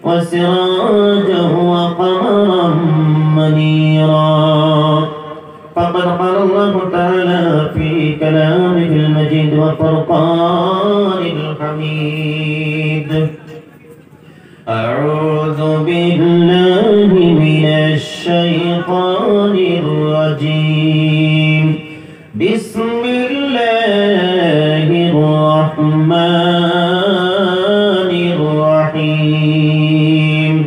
وسراجا وقمرا منيرا فقد قال الله تعالى في كلامه المجيد وفرقان الحميد أعوذ بالله من الشيطان الرجيم بسم الله الرحمن الرحيم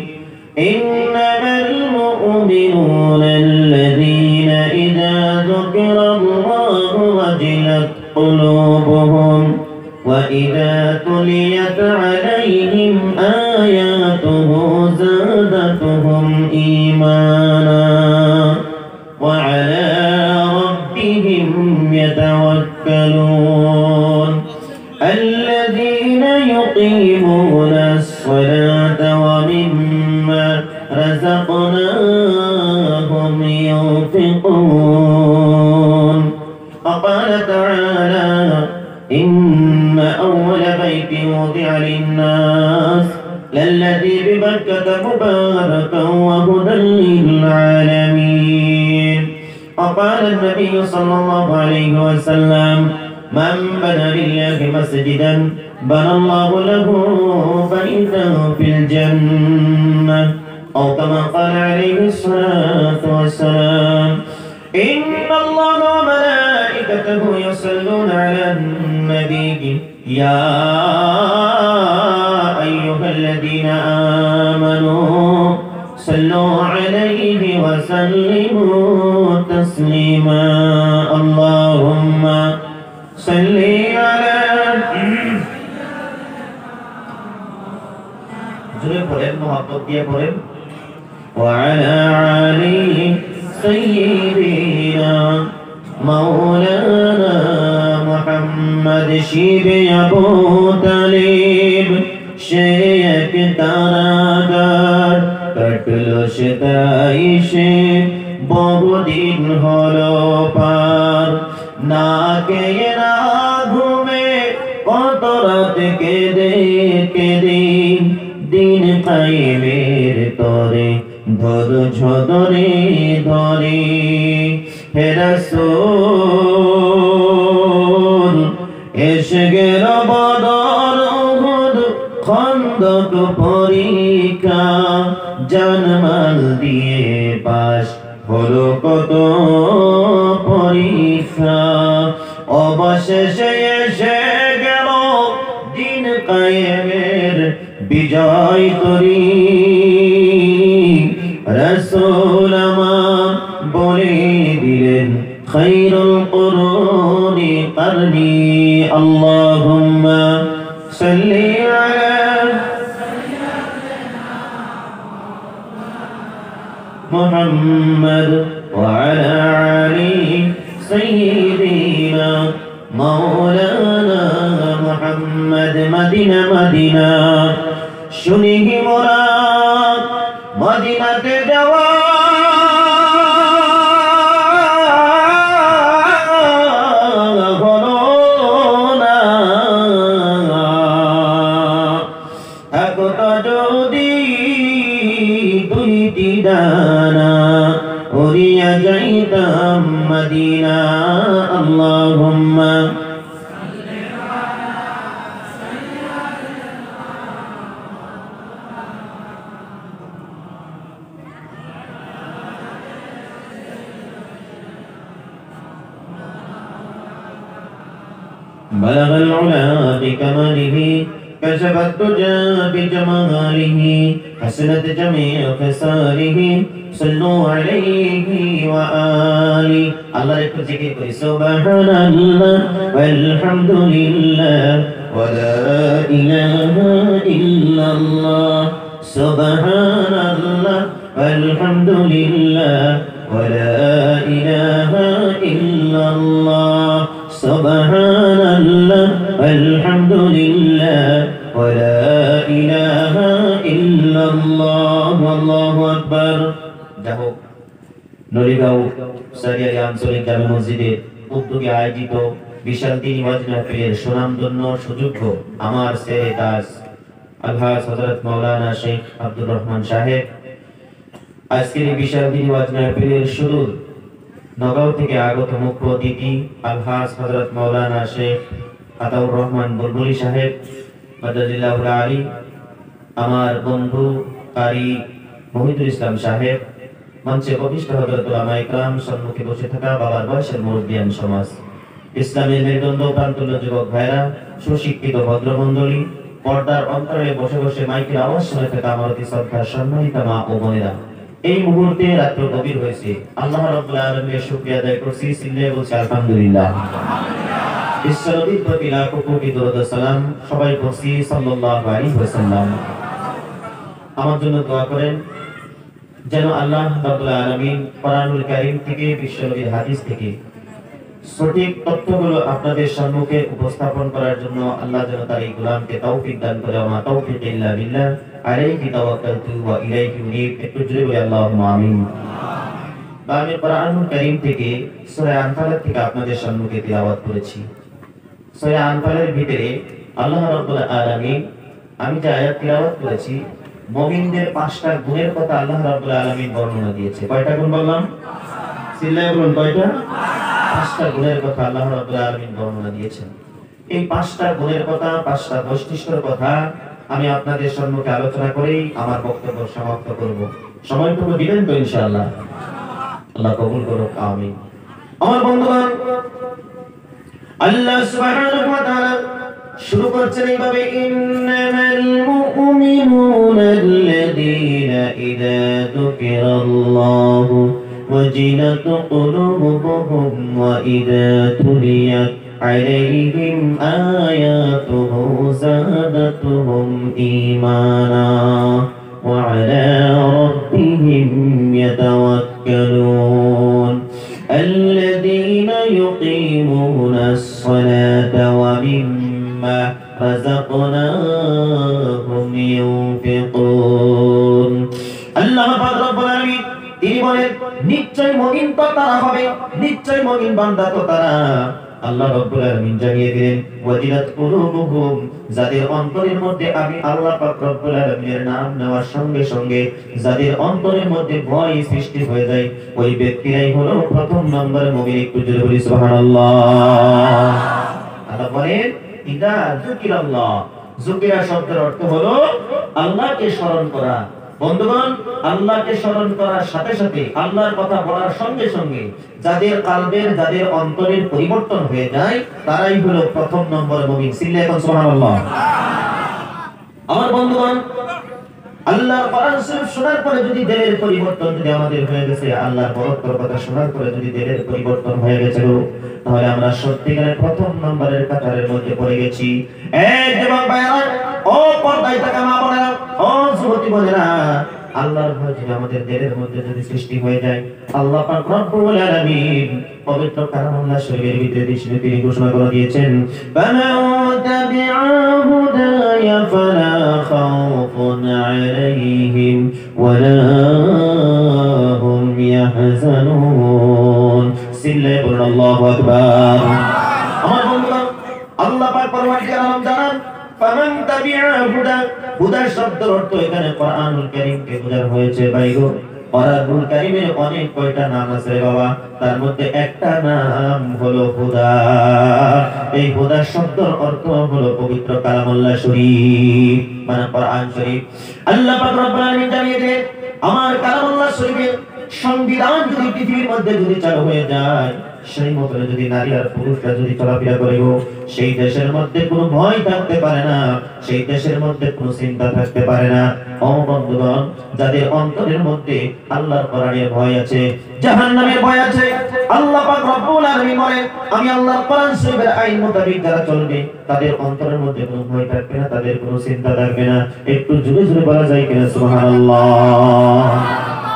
إنما المؤمنون الذين إذا ذكر الله وجلت قلوبهم وإذا تليت عليهم آياته زادتهم إيمانا وعلى ربهم يتوكلون الذين يقيمون الصلاة ومما رزقناهم ينفقون وقال تعالى إن أول بيت وضع للناس للذي ببكة مباركا وهدى للعالمين وقال النبي صلى الله عليه وسلم من بنى لله مسجدا بنى الله له بيتا في الجنة أو كما قال عليه الصلاة والسلام إن الله وملائكته يصلون على النبي يا أيها الذين آمنوا صلوا عليه وسلموا تسليما اللهم صل على وعلى علي سيدنا مولانا محمد شيب أبو طالب شيخ কারাগার কাটলো সেটাই সে বহুদিন হলো পার না খেয়ে না ঘুমে কত রাত কেঁদে কেঁদে দিন কায়েমের তরে ধৈর্য ধরে ধরে হে রাসূল এসে গেল বদর উহুদ খন্দক পরীক্ষা জানমাল দিয়ে পাশ হলো কত পরীক্ষা অবশেষে এসে গেল দিন কায়েমের বিজয় তরী রাসূল আমার বলে দিলেন খায়রুল কুরুনি করনি আল্লাহুম্মা সাল্লি আলা মুহাম্মদ ওয়া আলা আলি সাইয়্যিদিনা মাওলানা মুহাম্মদ মদিনা মদিনা শুনি মোরা মদিনাতে যাওয়া হলো না একতা যদি দুইটি ডানা উড়িয়া যাইতাম মদিনা আল্লাহুম্মা بلغ العلا بكماله كشف الدجى بجماله حسنت جميع خصاله صلوا عليه وآله الله يكون ذكر سبحان الله والحمد لله ولا إله إلا الله سبحان الله والحمد لله ولا إله إلا الله سبحان الله والحمد لله ولا إله إلا الله والله أكبر যাহোক নলিগাঁও সারিয়ারি আঞ্চলিক জামে মসজিদের উদ্যোগে আয়োজিত বিশাল দিনী ওয়াজ মাহফিলের সুনামধন্য সুযোগ্য আমার ছেলে দাস আলহাজ হযরত মাওলানা শেখ আব্দুর রহমান সাহেব আজকের এই বিশাল দিনী ওয়াজ মাহফিলের শুরুর নগাঁও থেকে আগত মুখ্য অতিথি আলহাজ হযরত মাওলানা শেখ আতাউর রহমান বুলবুলি সাহেব মাদাজিল্লাহুল আলী, আমার বন্ধু কারি মহিদুল ইসলাম সাহেব, মঞ্চে প্রতিষ্ঠ হযরত উলামা ইকরাম, সম্মুখে বসে থাকা বাবার বয়সের মুরব্বিয়ান সমাজ, ইসলামের মেরুদণ্ড প্রান্তর যুবক ভাইরা, সুশিক্ষিত ভদ্রমণ্ডলী, পর্দার অন্তরে বসে বসে মাইকের আওয়াজ শুনে থাকা আমার অতি শ্রদ্ধার সম্মানিত মা ও বোনেরা, এই মুহূর্তে রাত্র গভীর হয়েছে, আল্লাহ রাব্বুল আলামিনের শুকরিয়া আদায় করছি, সিল্লে বলছি আলহামদুলিল্লাহ। বিশ্বনবীর প্রতি লাখো কোটি দরুদ ও সালাম, সবাই বলছি সাল্লাল্লাহু আলাইহি ওয়াসাল্লাম। আমার জন্য দোয়া করেন যেন আল্লাহ রাব্বুল আলামিন কোরআনুল কারীম থেকে, বিশ্বনবীর হাদিস থেকে সঠিক তথ্যগুলো আপনাদের সম্মুখে উপস্থাপন করার জন্য আল্লাহ যেন তার এই গোলামকে তৌফিক দান করে। ওয়া তাওফিক ইল্লা বিল্লাহ, আলাইহি তাওয়াক্কালতু ওয়া ইলাইহি উনীব। একটু জোরে বলি আল্লাহুম্মা আমিন। আমি কোরআনুল কারীম থেকে সূরা আনফাল থেকে আপনাদের সম্মুখে তিলাওয়াত করেছি। সূরা আনফালের ভিতরে আল্লাহ রাব্বুল আলামিন, আমি যে আয়াত তিলাওয়াত করেছি, মুমিনদের 5টা গুণের কথা আল্লাহ রাব্বুল আলামিন বর্ণনা দিয়েছে। কয়টা গুণ বললাম? সিল্লায় বলুন কয়টা? 5টা গুণের কথা আল্লাহ রাব্বুল আলামিন বর্ণনা দিয়েছেন। এই 5টা গুণের কথা, 5টা বৈশিষ্ট্যের কথা আমি আপনাদের সম্মুখে আলোচনা করেই আমার বক্তব্য সমাপ্ত করব। সময়টুকু দিবেন তো ইনশাআল্লাহ? আল্লাহ কবুল করুক, আমিন। আমার বন্ধুগণ, আল্লাহ সুবহানাহু ওয়া তাআলা শুরু করছেন এইভাবে, ইন্নামাল মুমিনুনা আল্লাযীনা ইযা যুকিরাল্লাহু وجلت قلوبهم وإذا تليت عليهم آياته زادتهم إيمانا وعلى ربهم يتوكلون الذين يقيمون الصلاة ومما رزقناهم ينفقون। الله رب العالمين তিনি বলেন, নিশ্চয় মুমিন তো তারা হবে, নিশ্চয় মুমিন বান্দা তো তারা। আল্লাহ রাব্বুল আলামিন জানিয়ে দিলেন, ওয়াজিলাত কুলুবুহুম, যাদের অন্তরের মধ্যে আমি আল্লাহ পাক রব্বুল আলামিনের নাম নেওয়ার সঙ্গে সঙ্গে যাদের অন্তরের মধ্যে ভয় সৃষ্টি হয়ে যায়, ওই ব্যক্তিরাই হলো প্রথম নম্বর মুমিন। একটু জোরে বলি সুবহানাল্লাহ। আল্লাহ বলেন, ইদা যুকিরাল্লাহ, যুকিরা শব্দের অর্থ হলো আল্লাহকে স্মরণ করা। বন্ধুগণ, আল্লাহকে স্মরণ করার সাথে সাথে, আল্লাহর কথা বলার সঙ্গে সঙ্গে যাদের কালবের, যাদের অন্তরের পরিবর্তন হয়ে যায়, তারাই হলো প্রথম নম্বর মুমিন। সিল্লাহ এখন সুবহানাল্লাহ। আমার বন্ধুগণ, আল্লাহর কোরআন শরীফ শোনার পরে যদি দিলের পরিবর্তন যদি আমাদের হয়ে গেছে, আল্লাহর বরকতের কথা শোনার পরে যদি দিলের পরিবর্তন হয়ে গেছে, তাহলে আমরা সত্যিকারের প্রথম নম্বরের কাতারের মধ্যে পড়ে গেছি। এই যুবক ভাইরা, ও পর্দায় থাকা মা বোনেরা, ও যুবতী বোনেরা, আল্লাহর ভয় যদি আমাদের দিলের মধ্যে যদি সৃষ্টি হয়ে যায়, আল্লাহ পাক রব্বুল আলামিন পবিত্র কালামুল্লাহ শরীফের ভিতরে তিনি ঘোষণা করে দিয়েছেন, ফামান তাবিআ হুদায়া ফালা খাউফুন আলাইহিম ওয়ালা হুম ইয়াহজানুন। সিল্লাহ বলুন আল্লাহু আকবার। আমার বন্ধুরা, আল্লাহ পাক পরওয়ারদিগার আলম জানান, ফামান তাবিআ হুদা, হুদা শব্দের অর্থ এখানে কোরআনুল কারীমকে বোঝানো হয়েছে। ভাইগো, কোরআনুল কারীমের অনেক কয়টা নাম আছে বাবা, তার মধ্যে একটা নাম হলো হুদা। এই হুদা শব্দের অর্থ হলো পবিত্র কালামুল্লাহ শরীফ, মানে কোরআন শরীফ। আল্লাহ পাক রব্বুল আলামিন জানিয়ে দেন, আমার কালামুল্লাহ শরীফের সংবিধান যদি পৃথিবীর মধ্যে যদি চালু হয়ে যায়, সেই মতো যদি নারী আর পুরুষরা যদি চলাফেরা করে, সেই দেশের মধ্যে কোনো ভয় থাকতে পারে না, সেই দেশের মধ্যে কোনো চিন্তা থাকতে পারে না। ও বন্ধুগণ, যাদের অন্তরের মধ্যে আল্লাহর কোরআনের ভয় আছে, জাহান্নামের ভয় আছে, আল্লাহ পাক রব্বুল আলামিন বলেন, আমি আল্লাহর কোরআন শরীফের আইন মোতাবেক যারা চলবে, তাদের অন্তরের মধ্যে কোনো ভয় থাকবে না, তাদের কোনো চিন্তা থাকবে না। একটু জোরে জোরে বলা যায় কিনা সুবহানাল্লাহ।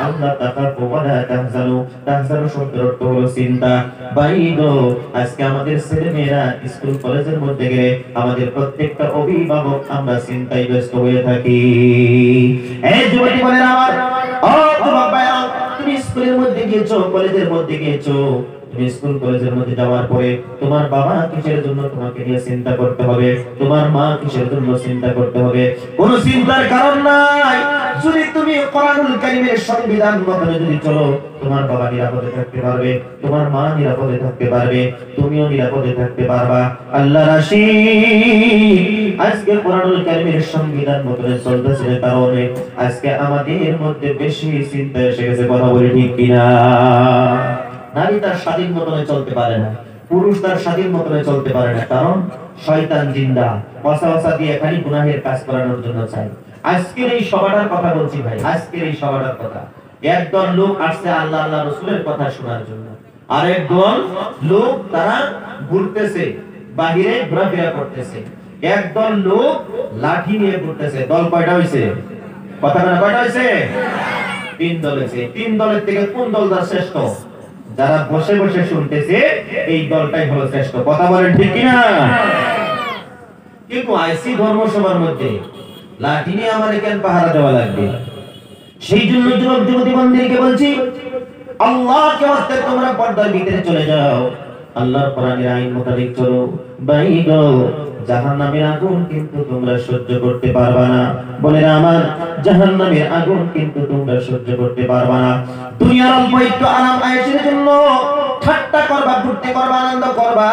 আল্লাহ তাকাফু ওয়ালা তাহজানু, তাহজানু শব্দের অর্থ হলো চিন্তা। ভাইগো, আজকে আমাদের ছেলেমেয়েরা স্কুল কলেজের মধ্যে গেলে আমাদের প্রত্যেকটা অভিভাবক আমরা চিন্তায় ব্যস্ত হয়ে থাকি। এই যুবতী বোনেরা আমার, ও যুবক ভাইরা, তুমি স্কুলের মধ্যে গিয়েছো, কলেজের মধ্যে গিয়েছো, তুমি স্কুল কলেজের মধ্যে যাওয়ার পরে তোমার বাবা কিসের জন্য তোমাকে নিয়ে চিন্তা করতে হবে, তোমার মা কিসের জন্য চিন্তা করতে হবে, কোনো চিন্তার কারণ নাই। যদি তুমি কোরআনুল কারীমের সংবিধান মতে যদি চলো, তোমার বাবা নিরাপদে থাকতে পারবে, তোমার মা নিরাপদে থাকতে পারবে, তুমিও নিরাপদে থাকতে পারবা। আল্লাহর আশিক আজকে কোরআনুল কারীমের সংবিধান মতে চলতেছে কারণে আজকে আমাদের মধ্যে বেশি চিন্তা এসে গেছে। কথা বলি ঠিক কিনা? নারী তার স্বাধীন মতনে চলতে পারে না, পুরুষ তার স্বাধীন মতনে চলতে পারে না, কারণ শয়তান জিন্দা ওয়াসওয়াসা দিয়ে খালি গুনাহের কাজ করানোর জন্য চায়। আজকের এই সভাটার কথা বলছি ভাই, আজকের এই সভাটার কথা। একদল লোক আসছে আল্লাহ আল্লাহ রাসূলের কথা শোনার জন্য, আর একদল লোক তারা ঘুরতেছে, বাহিরে ঘোরাফেরা করতেছে। একদল লোক লাঠি নিয়ে ঘুরতেছে। দল কয়টা হইছে? কথা বলা কয়টা হইছে? তিন দল হইছে। তিন দলের থেকে কোন দলটা শ্রেষ্ঠ? যারা বসে বসে শুনতেছে এই দলটাই হলো শ্রেষ্ঠ। কথা বলেন ঠিক কিনা? কিন্তু আইসি ধর্মসভার মধ্যে লাঠি নিয়ে আমাদের কেন পাহারা দেওয়া লাগবে? সেই জন্য যুবক যুবতী বন্ধুদেরকে বলছি, আল্লাহকে ওয়াস্তে তোমরা পর্দার ভিতরে চলে যাও, আল্লাহর কোরআনের আইন মোতাবেক চলো। ভাই গো, জাহান্নামের আগুন কিন্তু তোমরা সহ্য করতে পারবা না। বলে আমার জাহান্নামের আগুন কিন্তু তোমরা সহ্য করতে পারবা না। দুনিয়ার অল্প একটু আরাম আয়েশের জন্য ঠাট্টা করবা, ফুর্তি করবা, আনন্দ করবা,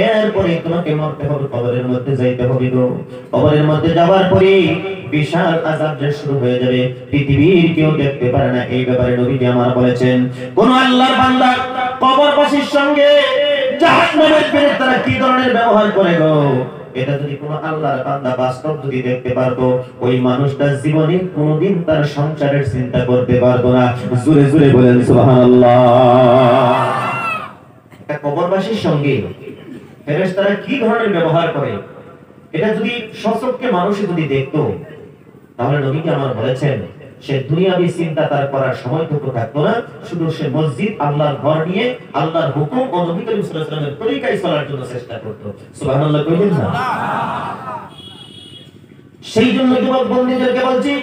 এরপরে তোমাকে মরতে হবে, কবরের মধ্যে যাইতে হবে গো। কবরের মধ্যে যাওয়ার পরে বিশাল আযাব যে শুরু হয়ে যাবে, পৃথিবীর কেউ দেখতে পারে না। এই ব্যাপারে নবীজি আমার বলেছেন, কোন আল্লাহর বান্দা কবরবাসীর সঙ্গে জাহান্নামের ফেরেশতারা কি ধরনের ব্যবহার করে গো, এটা যদি কোন আল্লাহর বান্দা বাস্তব যদি দেখতে পারতো, ওই মানুষটা জীবনে কোনোদিন তার সংসারের চিন্তা করতে পারতো না। জোরে জোরে বলেন সুবহানাল্লাহ। একটা কবরবাসীর সঙ্গে ফেরেশতারা কি ধরনের ব্যবহার করে, এটা যদি সচক্ষে মানুষ যদি দেখতো, তাহলে নবীজি আমার বলেছেন সে দুনিয়াবি চিন্তা তার করার সময়টুকু থাকতো না, শুধু সে মসজিদ আল্লাহর ঘর নিয়ে আল্লাহর হুকুম ও নবী করিম সাল্লাল্লাহু আলাইহি ওয়াসাল্লামের তরিকায় চলার জন্য চেষ্টা করত। সুবহানাল্লাহ কইলেন না? সেই জন্য যুবক বন্ধুদেরকে বলছি,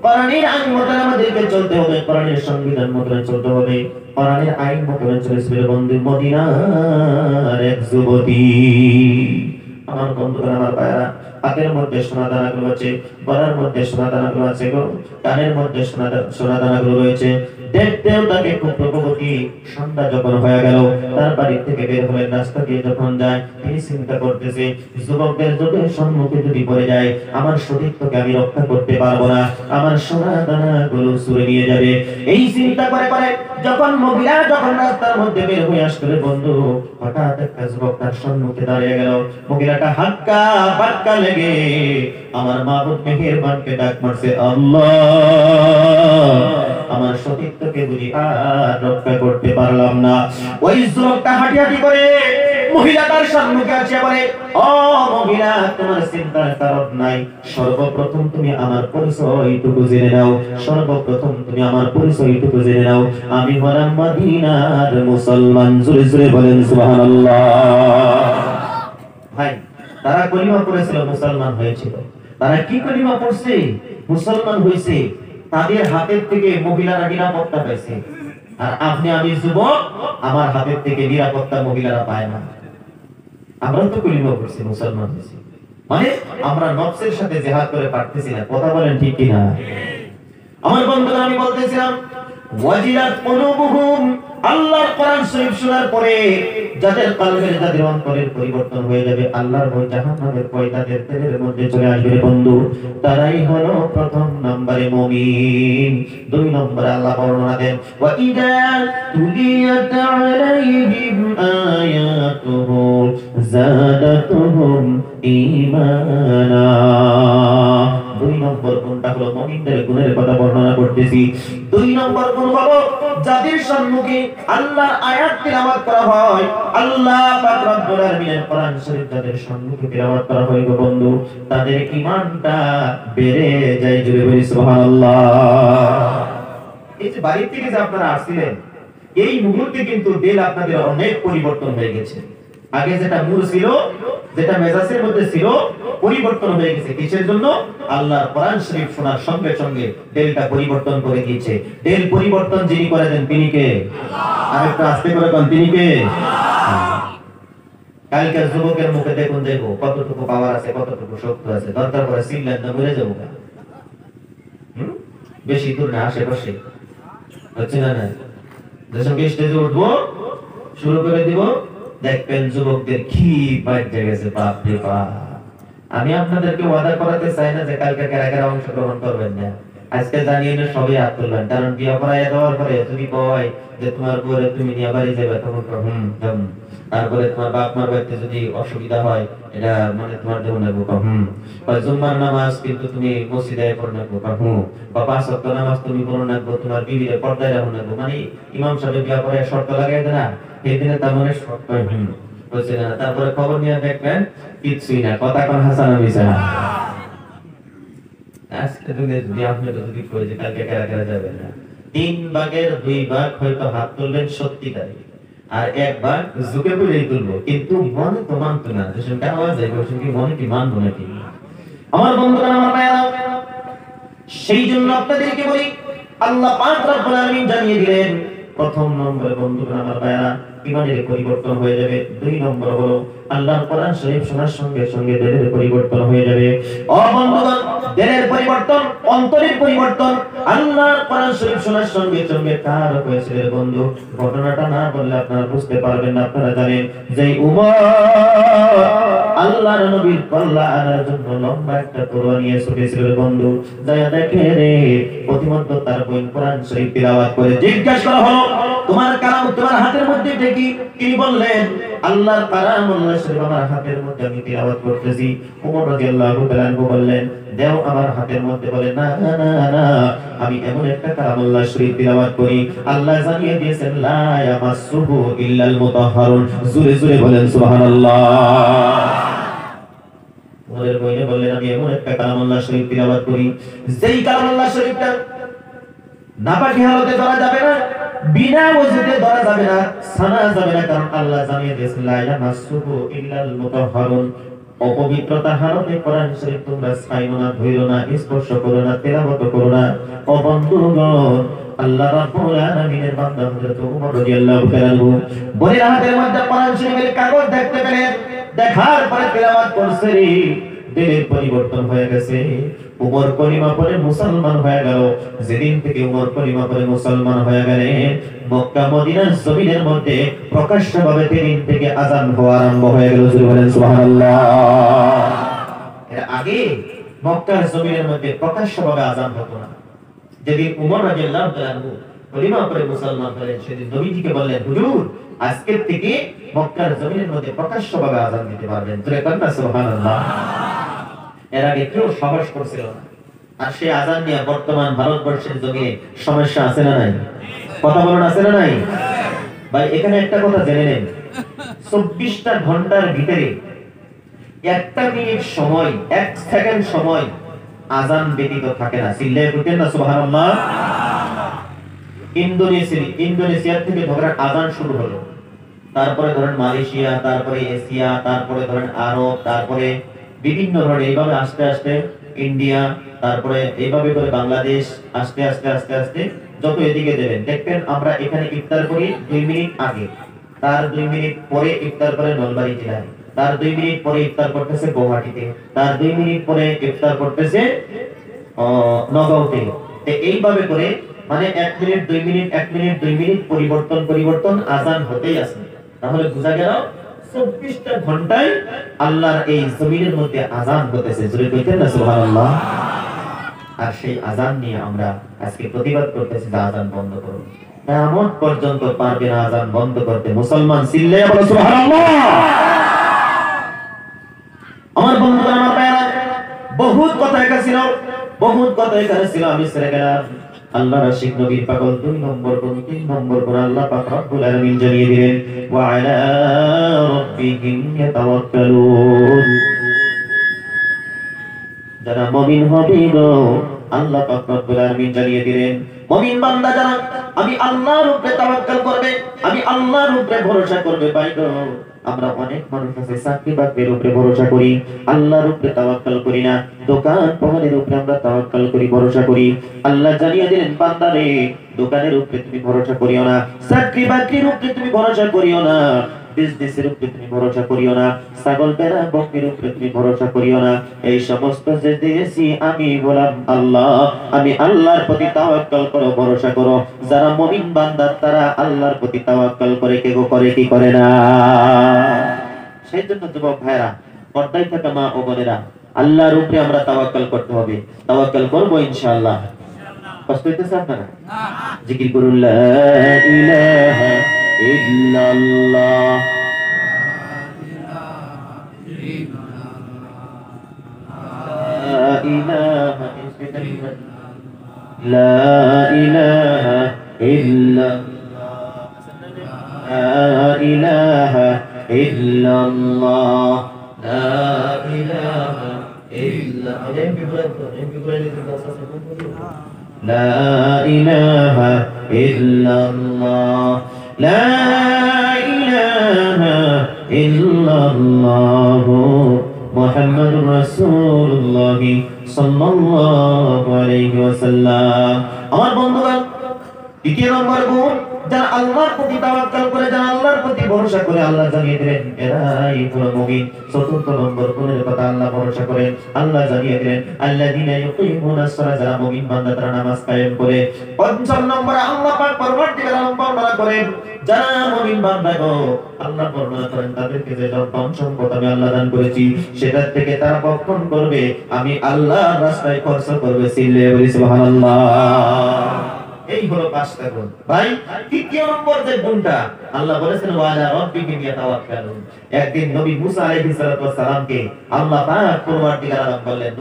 কোরআনের আইন মতে আমাদেরকে চলতে হবে, কোরআনের সংবিধান মতে চলতে হবে। কোরআনের আইন মতে চলেছিল বন্ধু মদিনার এক যুবতী। আমার বন্ধুরা, আমার ভাইরা, হাতের মধ্যে সোনা দানাগুলো আছে, গলার মধ্যে সোনা দানাগুলো আছে গো, কানের মধ্যে সোনা দানাগুলো রয়েছে। দেখতেও তাকে খুব রূপবতী। সন্ধ্যা যখন হয়ে গেল, তার বাড়ি থেকে বের হয়ে রাস্তা দিয়ে যখন যায়, তিনি চিন্তা করতেছে, যুবকদের চোখের সম্মুখে যদি পড়ে যায়, আমার সতীত্বকে আমি রক্ষা করতে পারবো না, আমার সোনা দানাগুলো চুরে নিয়ে যাবে। এই চিন্তা করে করে যখন মহিলা যখন রাস্তার মধ্যে বের হয়ে আসছিল বন্ধু, হঠাৎ একটা যুবক তার সম্মুখে দাঁড়িয়ে গেল। মহিলাটা হাক্কা বাক্কা লেগে আমার মাবুদ মেহেরবানকে ডাক মারছে, আল্লাহ, আমার সতীত্বকে বুঝি আর রক্ষা করতে পারলাম না। ওই যুবকটা হাঁটি হাঁটি করে মহিলাটার সম্মুখে আসে বলে, ও মহিলা, তোমার চিন্তার কারণ নাই, সর্বপ্রথম তুমি আমার পরিচয়টুকু জেনে নাও, সর্বপ্রথম তুমি আমার পরিচয়টুকু জেনে নাও, আমি হলাম মদিনার মুসলমান। জোরে জোরে বলেন সুবহানাল্লাহ। ভাই, তারা কলিমা পড়েছিল, মুসলমান হয়েছিল। তারা কি কলিমা পড়ছে? মুসলমান হয়েছে। তাদের হাতের থেকে মহিলারা নিরাপত্তা পাইছে। আর আপনি আমি যুবক, আমার হাতের থেকে নিরাপত্তা মহিলারা পায় না। আমরা তো কলিমা পড়ছি, মুসলমান হয়েছি, মানে আমরা নফসের সাথে জিহাদ করে পারতেছি না। কথা বলেন ঠিক কিনা? আমার বন্ধুরা, আমি বলতেছিলাম, ওয়াজিলাত কুলুবুহুম, আল্লাহর কোরআন শরীফ শোনার পরে যাদের কলবের, যাদের অন্তরের পরিবর্তন হয়ে যাবে, আল্লাহর ভয়, জাহান্নামের ভয় তাদের দিলের মধ্যে চলে আসবে বন্ধু, তারাই হলো প্রথম নম্বরে মুমিন। দুই নম্বরে আল্লাহ বর্ণনা দেন, ওয়া ইযা তুলিয়াত আলাইহিম আয়াতুহু যাদাতুহুম ঈমানা। দুই নম্বর গুণটা হলো মুমিনদের গুণের কথা বর্ণনা করতেছি। দুই নম্বর গুণ হলো যাদের সম্মুখে আল্লাহর আয়াত তিলাওয়াত করা হয়, আল্লাহ পাক রব্বুল আলামিনের কোরআন শরীফ যাদের সম্মুখে তিলাওয়াত করা হয় গো বন্ধু, তাদের ঈমানটা বেড়ে যায়। জোরে বলি সুবহানাল্লাহ। এই যে বাড়ি থেকে যে আপনারা আসছিলেন, এই মুহূর্তে কিন্তু দিল আপনাদের অনেক পরিবর্তন হয়ে গেছে। আগে যেটা মূল ছিল, যেটা মেজাজের মধ্যে ছিল, পরিবর্তন হয়ে গেছে। কিসের জন্য? আল্লাহর কোরআন শরীফ শোনার সঙ্গে সঙ্গে দিলটা পরিবর্তন করে দিয়েছে। দিল পরিবর্তন যিনি করে দেন তিনি কে? আরেকটু আস্তে করে বলেন, তিনি কে? কালকের যুবকের মুখে দেখুন, দেখো কতটুকু পাওয়ার আছে, কতটুকু শক্তি আছে। দরকার পড়ে সিলেট না ঘুরে যাবো, বেশি দূর না, আশেপাশে হচ্ছে না। যখন স্টেজে উঠবো, শুরু করে দিব, দেখবেন যুবকদের কি বাজে গেছে, বাপ রে বাপ। আমি আপনাদেরকে ওয়াদা করাতে চাই না যে কালকে কারা কারা অংশগ্রহণ করবেন না। আজকে জানিয়ে না সবাই হাত তুলবেন, কারণ বিয়ে করাইয়া দেওয়ার পরে যদি কয় যে তোমার বউরে তুমি নিয়ে বাড়ি যাবে, তখন তারপরে তোমার বাপ মার বাড়িতে যদি অসুবিধা হয়, এটা মানে তোমার দেহ নেবো জুম্মার নামাজ কিন্তু তুমি মসজিদে পড়ে নেবো বা 5 ওয়াক্ত নামাজ তুমি পড়ে নেবো, তোমার বিবিরে পর্দায় রাখো নেবো। মানে ইমাম সাহেব বিয়ে করে শর্ত লাগাই দেয় না, সেই দিনে তার মানে শর্ত বুঝছে না। তারপরে খবর নিয়ে দেখবেন কিছুই না, কথা কোন হাসান মিশা। আজকে যদি আপনি যদি কই যে কালকে কারা কারা যাবে না, 3 ভাগের 2 ভাগ হয়তো হাত তুলবেন সত্যিকারী, আর 1 ভাগ ঝুঁকে পড়েই তুলবো, কিন্তু মনে তো মানতো না। যেসব আওয়াজ যায় ওসব কি মনে কি মানবো নাকি? আমার বন্ধুরা, আমার ভাইরা, সেই জন্য আপনাদেরকে বলি, আল্লাহ পাক রব্বুল আলামিন জানিয়ে দিলেন, প্রথম নম্বরে বন্ধুরা আমার ভাইরা, ইমানের পরিবর্তন হয়ে যাবে। 2 নম্বর হলো আল্লাহর কোরআন শরীফ শোনার সঙ্গে সঙ্গে দিলের পরিবর্তন হয়ে যাবে। ও বন্ধুগণ, দিলের পরিবর্তন, অন্তরের পরিবর্তন আল্লাহর কোরআন শরীফ শোনার সঙ্গে সঙ্গে কার হয়েছিল বন্ধু? ঘটনাটা না বললে আপনারা বুঝতে পারবেন না। আপনারা জানেন যে উমর আল্লাহর নবীর কল্লা আনার জন্য লম্বা একটা তরোয়াল নিয়ে ছুটেছিল বন্ধু। যায়া দেখে রে, প্রতিমধ্যে তার বোন কোরআন শরীফ তিলাওয়াত করে। জিজ্ঞাসা করা হলো, তোমার কালাম তোমার হাতের মধ্যে কি? তিনি বললেন, আল্লাহর কালাম আল্লাহ শরীফ আমার হাতের মধ্যে আমি তিলাওয়াত করতেছি। ওমর রাদিয়াল্লাহু তাআলা বললেন, দেও আমার হাতের মধ্যে। বলে, না না না, আমি এমন একটা কালাম আল্লাহ শরীফ তিলাওয়াত করি, আল্লাহ জানিয়ে দিয়েছেন লা ইয়ামাসসুহু ইল্লাল মুতাহহারুন। জোরে জোরে বলেন সুবহানাল্লাহ। ওমরের বইনে বললেন, আমি এমন একটা কালাম আল্লাহ শরীফ তিলাওয়াত করি, যেই কালাম আল্লাহ শরীফটা নাপাকি হালতে ধরা যাবে না, বিনা ওযুতে ধরা যাবে না, সানা যাবে না, কারণ আল্লাহ জানিয়ে দিয়েছেন লা ইয়ামাসসুহু ইল্লাল মুতাহহারুন। অপবিত্রতা হালতে কোরআন শরীফ তোমরা ছাইও না, ধুইও না, স্পর্শ করো না, তেলাওয়াত করো না। ও বন্ধুগণ, আল্লাহ রাব্বুল আলামিনের বান্দা হযরত ওমর রাদিয়াল্লাহু তাআলা বলির হাতের মধ্যে কোরআন শরীফের কাগজ দেখতে পেলেন। দেখার পরে তেলাওয়াত করছে, দিলের পরিবর্তন হয়ে গেছে। উমর কলিমা পড়ে মুসলমান হয়ে গেল। যেদিন থেকে উমর কলিমা পড়ে মুসলমান হয়ে গেলেন, মক্কা মদিনার জমিনের মধ্যে প্রকাশ্যভাবে সেদিন থেকে আযান হওয়া আরম্ভ হয়ে গেল। বলেন সুবহানাল্লাহ। এর আগে মক্কার জমিনের মধ্যে প্রকাশ্যভাবে আযান হতো না। যেদিন উমর রাদিয়াল্লাহু তাআলা কলিমা পড়ে মুসলমান হলেন, সেদিন নবীজিকে বললেন, হুজুর আজকের থেকে মক্কার জমিনের মধ্যে প্রকাশ্যভাবে আযান দিতে পারবেন। সুবহানাল্লাহ। এর আগে কেউ সাহস করছিল না। আর সেই আযান নিয়ে বর্তমান ভারতবর্ষের জমিনে সমস্যা আছে না নাই? কথা বলুন, আছে না নাই? ভাই, এখানে একটা কথা জেনে নেন, 24টা ঘন্টার ভিতরে 1টা মিনিট সময়, 1 সেকেন্ড সময় আযান ব্যতীত থাকে না। চিল্লায়ে বলেন না সুবহানাল্লাহ। ইন্দোনেশিয়া থেকে ধরেন আযান শুরু হলো, তারপরে ধরেন মালয়েশিয়া, তারপরে এশিয়া, তারপরে ধরেন আরব, তারপরে বিভিন্ন ধরনের, এইভাবে আস্তে আস্তে ইন্ডিয়া, তারপরে এইভাবে করে বাংলাদেশ, আস্তে আস্তে আস্তে আস্তে যত এদিকে দেবেন দেখবেন আমরা এখানে ইফতার করি 2 মিনিট আগে, তার 2 মিনিট পরে ইফতার করে নলবাড়ি জেলায়, তার 2 মিনিট পরে ইফতার করতেছে গুয়াহাটিতে, তার 2 মিনিট পরে ইফতার করতেছে নগাঁওতে। এইভাবে করে মানে 1 মিনিট 2 মিনিট 1 মিনিট 2 মিনিট পরিবর্তন আযান হতেই আছে। তাহলে বোঝা গেল 24টা ঘন্টায় আল্লাহর এই জমিনের মধ্যে আযান হতেছে। জোরে কইতেন না সুবহানাল্লাহ। আর সেই আযান নিয়ে আমরা আজকে প্রতিবাদ করতেছি যে আযান বন্ধ করুন। কিয়ামত পর্যন্ত পারবে না আযান বন্ধ করতে। মুসলমান চিল্লায়া বলো সুবহানাল্লাহ। আমার বন্ধুরা, আমার ভাইরা, বহুত কথা এখানে ছিল, আমি ছেড়ে গেলাম। আল্লাহ রাশিদ নবীর পাগল 2 নম্বর কোন 3 নম্বর কোন আল্লাহ পাক রব্বুল আলামিন জানিয়ে দিলেন, ওয়া আলা রাব্বিহিম ইয়াতাওয়াক্কালুন। যারা মুমিন হবে গো, আল্লাহ পাক রব্বুল আলামিন জানিয়ে দিলেন, মুমিন বান্দা যারা আমি আল্লাহর উপরে তাওয়াক্কুল করবে, আমি আল্লাহর উপরে ভরসা করবে, ভাই গো আমরা অনেক মানুষ আছে চাকরি বাকরির উপরে ভরসা করি, আল্লাহর উপরে তাওয়াক্কুল করি না। দোকান পাহাড়ের উপরে আমরা তাওয়াক্কুল করি, ভরসা করি। আল্লাহ জানিয়ে দিলেন বান্দারে, দোকানের উপরে তুমি ভরসা করিও না, চাকরি বাকরির উপরে তুমি ভরসা করিও না, বিজনেসের উপরে তুমি ভরসা করিও না, ছাগল ভেড়া বকরির উপরে তুমি ভরসা করিও না। এই সমস্ত যে দিয়েছি আমি বললাম আল্লাহ, আমি আল্লাহর প্রতি তাওয়াক্কুল করো, ভরসা করো। যারা মুমিন বান্দা তারা আল্লাহর প্রতি তাওয়াক্কুল করে, কে গো করে কি করে না? সেই জন্য যুবক ভাইরা, পর্দায় থাকা মা ও বোনেরা, আল্লাহর উপরে আমরা তাওয়াক্কুল করতে হবে। তাওয়াক্কুল করব ইনশাআল্লাহ। কষ্ট হইতেছে আপনারা? জিকির করুন লা ইলাহা ইল্লাল্লাহ, লা ইলাহা ইল্লাল্লাহ, লা ইলাহা ইল্লাল্লাহ, লা ইলাহা ইল্লাল্লাহ, লা ইলাহা ইল্লাল্লাহ, লা ইলাহা ইল্লাল্লাহ, মুহাম্মাদুর রাসূলুল্লাহ সাল্লাল্লাহু আলাইহি ওয়াসাল্লাম। আমার বন্ধুগণ, দ্বিতীয় নম্বর গুণ, যারা আল্লাহর প্রতি তাওয়াক্কুল করে, যারা আল্লাহর প্রতি ভরসা করে, আল্লাহ জানিয়ে দিলেন এরাই হলো মুমিন। চতুর্থ নম্বর গুণের কথা, আল্লাহ ভরসা করেন, আল্লাহ জানিয়ে দিলেন আল্লাযীনা ইউকিমুনাস সালাত, যারা মুমিন বান্দা তারা নামাজ কায়েম করে। পঞ্চম নম্বরে আল্লাহ পাক পরবর্তীকালে বর্ণনা করেন, যারা মুমিন বান্দা গো, আল্লাহ বর্ণনা করেন তাদেরকে যে ধন সম্পদ আমি আল্লাহ দান করেছি সেটার থেকে তারা ভক্ষণ করবে, আমি আল্লাহর রাস্তায় খরচ করবে। সিল্লে বলি সুবহানাল্লাহ। এই হলো পাঁচটা গুণ। ভাই, তৃতীয় নম্বর যে গুণটা আল্লাহ বলেছেন ওয়ালা রাব্বিহিম ইয়াতাওয়াক্কালুন। একদিন নবী মুসা আলাইহিস সালামকে আল্লাহ পাক পরবর্তীকালে আলাদা বললেন,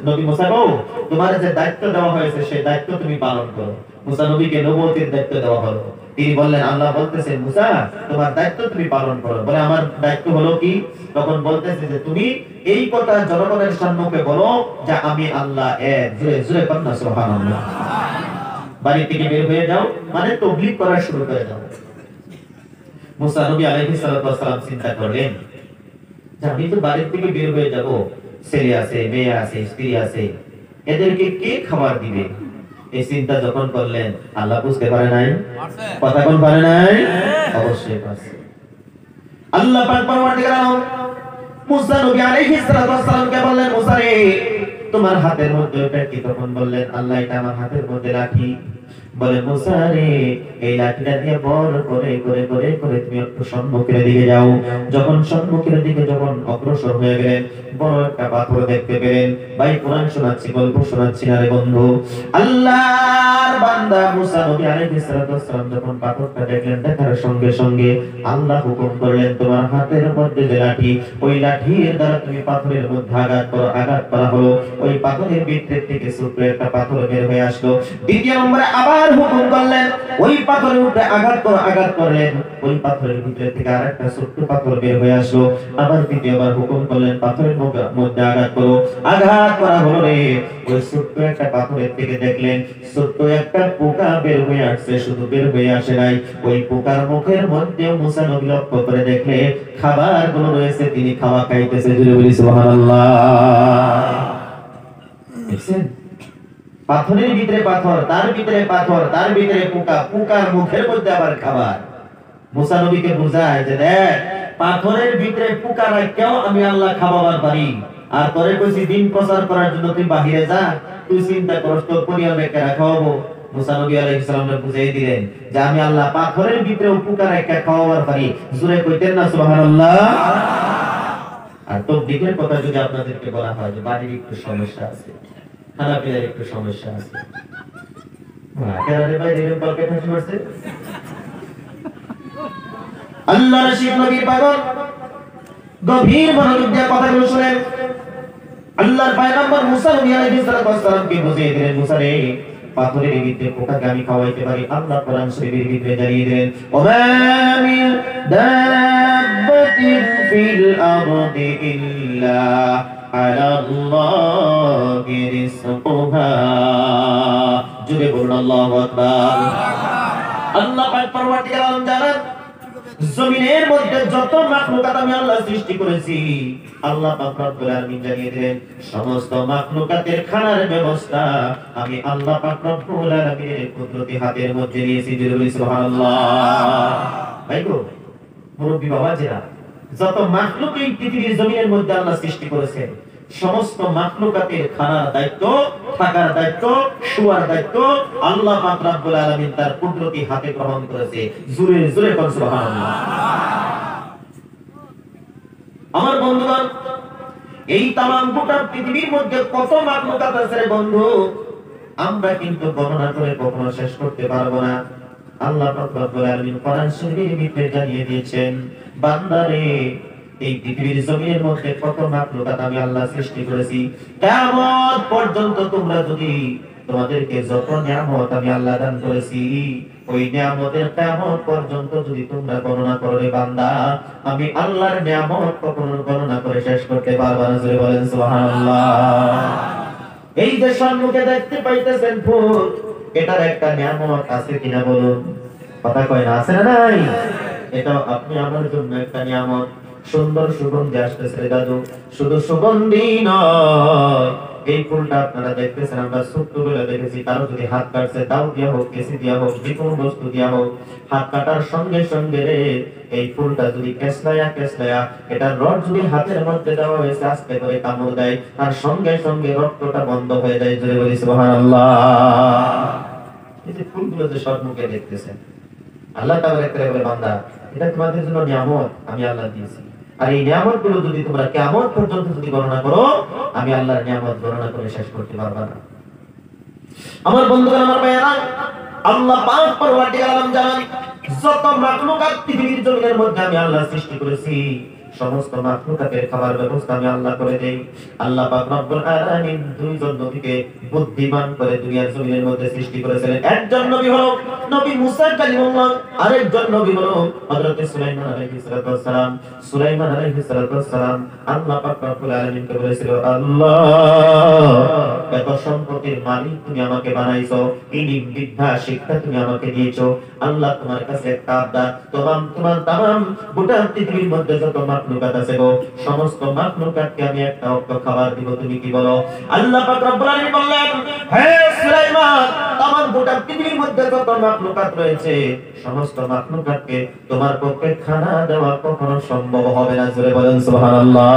নবী মুসা গো, তোমার যে দায়িত্ব দেওয়া হয়েছে সেই দায়িত্ব তুমি পালন করো। মুসা নবীকে নবুয়তের দায়িত্ব দেওয়া হলো। তিনি বললেন, আল্লাহ বলতেছেন মুসা তোমার দায়িত্ব তুমি পালন করো। বলে আমার দায়িত্ব হলো কি? তখন বলতেছে যে তুমি এই কথা জনগণের সম্মুখে বলো যে আমি আল্লাহ এক। জোরে জোরে কন্যা সুবহানাল্লাহ। বাড়ি থেকে বের হয়ে যাও, মানে তাবলীগ করা শুরু করে দাও। মুসা নবী আলাইহিস সালাম চিন্তা করলেন যে আমি তো বাড়ি থেকে বের হয়ে যাব, ছেলে আছে, মেয়ে আছে, স্ত্রী আছে, এদেরকে কে খাবার দিবে? এই চিন্তা যখন করলেন, আল্লাহ বুঝতে পারে নাই? কথা কোন পারে নাই? অবশ্যই পারছে। আল্লাহ পাক পরবর্তীকালে মুসা নবী আলাইহিস সালামকে বললেন, মুসা রে, তোমার হাতের মধ্যে ওটা কি? তখন বললেন, আল্লাহ এটা আমার হাতের মধ্যে লাঠি। বলে মুসা রে, এই লাঠিটা দিয়ে বড় করে করে করে করে তুমি একটু সম্মুখের দিকে যাও। যখন সম্মুখের দিকে যখন অগ্রসর হয়ে গেলেন, বড় একটা পাথর দেখতে পেলেন। ভাই, কোরআন শোনাচ্ছি, গল্প শোনাচ্ছি না রে বন্ধু। আল্লাহর বান্দা মুসা নবী আলাইহিস সালাম যখন পাথরটা দেখলেন, দেখার সঙ্গে সঙ্গে আল্লাহ হুকুম করলেন, তোমার হাতের মধ্যে যে লাঠি, ওই লাঠির দ্বারা তুমি পাথরের মধ্যে আঘাত করো। আঘাত করা হলো, ওই পাথরের ভিতর থেকে ছোট্ট একটা পাথর বের হয়ে আসলো। দ্বিতীয় নম্বরে আবার হুকুম করলেন, ওই পাথরের উপরে আঘাত করো। আঘাত করলেন, ওই পাথরের ভিতর থেকে আরেকটা ছোট্ট পাথর বের হয়ে আসলো। আবার দ্বিতীয়বার হুকুম করলেন, পাথরের মধ্যে আঘাত করো। আঘাত করা হলো রে, ওই ছোট্ট একটা পাথরের থেকে দেখলেন ছোট্ট একটা পোকা বের হয়ে আসছে। শুধু বের হয়ে আসে নাই, ওই পোকার মুখের মধ্যে মুসা নবী লক্ষ্য করে দেখলে খাবার গুলো রয়েছে, তিনি খাওয়া খাইতেছে। জোরে বলি সুবহানাল্লাহ। দেখছেন, পাথরের ভিতরে পাথর, তার ভিতরে পাথর, তার ভিতরে পোকা, পোকার মুখের মধ্যে আবার খাবার। মুসা নবীকে বুঝায় যে দেখ, পাথরের ভিতরে পোকা রাখতেও আমি আল্লাহ খাওয়াবার পারি, আর তোরে কইছি দিন প্রচার করার জন্য তুই বাহিরে যা, তুই চিন্তা করস তোর পরিবারকে কারা খাওয়াবো। মুসা নবী আলাইহিস সালামকে বুঝাই দিলেন যে আমি আল্লাহ পাথরের ভিতরে পোকা রাখতে খাওয়াবার পারি। জোরে কইতেন না সুবহানাল্লাহ। আর তাবলীগের কথা যদি আপনাদেরকে বলা হয় যে বাড়ির একটু সমস্যা আছে, খানাপিনার একটু সমস্যা আছে, আল্লাহ রাসূল নবী পাগল গভীর মনোযোগ দিয়ে কথাগুলো শুনেন। আল্লাহর পয়গম্বর মুসা নবী আলাইহিস সালামকে বুঝিয়ে দিলেন, মুসা রে, পাথরের ভিতরে পোকাকে আমি খাওয়াইতে পারি। আল্লাহ কোরআন শরীফের ভিতরে জানিয়ে দিলেন, ওমা মিন দাব্বাতিন ফিল আরদি ইল্লা আলাল্লাহি রিজকুহা। জুড়ে বলুন আল্লাহু আকবার। আল্লাহ পাক পরবর্তীকালে জানান জমিনের মধ্যে যত মাখলুকাত আমি আল্লাহ সৃষ্টি করেছি, আল্লাহ পাক রব্বুল আলামিন জানিয়ে দিলেন সমস্ত মাখলুকাতের খানার ব্যবস্থা আমি আল্লাহ পাক রব্বুল আলামিনের কুদরতি হাতের মধ্যে নিয়েছি। সুবহানাল্লাহ। ভাইগো মুরব্বি বাবাজিরা, যত মাখলুক এই পৃথিবীর জমিনের মধ্যে আল্লাহ সৃষ্টি করেছেন, সমস্ত মাখলুকাতের খানার দায়িত্ব, থাকার দায়িত্ব, শোয়ার দায়িত্ব আল্লাহ পাক রব্বুল আলামিন তার কুদরতি হাতে গ্রহণ করেছে। জোরে জোরে কোন সুবহানাল্লাহ। আমার বন্ধুগণ, এই তামাম গোটা পৃথিবীর মধ্যে কত মাখলুকাত আছে রে বন্ধু, আমরা কিন্তু বর্ণনা করে কখনো শেষ করতে পারবো না। আল্লাহ পাক রব্বুল আলামিন কোরআন শরীফের ভিতরে জানিয়ে দিয়েছেন, বান্দারে এই পৃথিবীর জমিনের মধ্যে কত মাখলুকাত আমি আল্লাহ সৃষ্টি করেছি, কিয়ামত পর্যন্ত তোমরা যদি তোমাদেরকে যত নিয়ামত আমি আল্লাহ দান করেছি, ওই নিয়ামতের কিয়ামত পর্যন্ত যদি তোমরা গণনা করো রে বান্দা, আমি আল্লাহর নিয়ামত কখনো গণনা করে শেষ করতে পারবা না। জোরে বলেন সুবহানাল্লাহ। এই যে সম্মুখে দেখতে পাইতেছেন ফুল, এটার একটা নিয়ামত আছে কিনা বলুন? কথা কয় না, আছে না নাই? এটা আপনি আমার জন্য একটা নিয়ামত। সুন্দর সুগন্ধি আসতেছে দাদু, শুধু সুগন্ধি নয়, এই ফুলটা আপনারা দেখতেছেন, আমরা ছোট্টবেলা দেখেছি কারো যদি হাত কাটছে, দাও দিয়া হোক, কেসি দিয়া হোক, যে কোনো বস্তু দিয়া হোক, হাত কাটার সঙ্গে সঙ্গে রে এই ফুলটা যদি কেসলায়া এটা রড যদি হাতের মধ্যে দেওয়া হয়েছে, আস্তে করে কামড় দেয় আর সঙ্গে সঙ্গে রক্তটা বন্ধ হয়ে যায়। জোরে বলি সুবহানাল্লাহ। এই যে ফুলগুলো যে সম্মুখে দেখতেছেন, আল্লাহ তাআলা বলে, বান্দা এটা তোমাদের জন্য নিয়ামত আমি আল্লাহ দিয়েছি, আর এই নিয়ামত গুলো যদি তোমরা কিয়ামত পর্যন্ত যদি গণনা করো, আমি আল্লাহর নিয়ামত গণনা করে শেষ করতে পারবা না। আমার বন্ধুগণ, আমার ভাইয়েরা, আল্লাহ পাক পরওয়ারদিগার আলম জানান, যত মাখলুকাত পৃথিবীর জমিনের মধ্যে আমি আল্লাহ সৃষ্টি করেছি, সমস্ত মাখলুকাতের খাবার ব্যবস্থা আমি আল্লাহ করে দেই। আল্লাহ পাক রব্বুল আলামিন দুইজন নবীকে বুদ্ধিমান করে দুনিয়ার জমিনের মধ্যে সৃষ্টি করেছিলেন। একজন নবী হলো নবী মুসা কালিমুল্লাহ, আরেকজন নবী হলো হযরত সুলাইমান আলাইহিস সালাম। সুলাইমান আলাইহিস সালাম আল্লাহ পাক রব্বুল আলামিনকে বলেছিল, আল্লাহ এত সম্পদের মালিক তুমি আমাকে বানাইছো, ইলম বিদ্যা শিক্ষা তুমি আমাকে দিয়েছো, আল্লাহ তোমার কাছে একটা আবদার, তোমার তামাম গোটা পৃথিবীর মধ্যে যত মাখলুকাত আছে গো, সমস্ত মাখলুকাতকে আমি একটা অক্ষ খাবার দিব, তুমি কি বলো? আল্লাহ পাক রব্বুল আলামিন বললেন, হে সুলাইমান, তামাম গোটা পৃথিবীর মধ্যে যত মাখলুকাত রয়েছে, সমস্ত মাখলুকাতকে তোমার পক্ষে খানা দেওয়া কখনো সম্ভব হবে না। জোরে বলেন সুবহানাল্লাহ।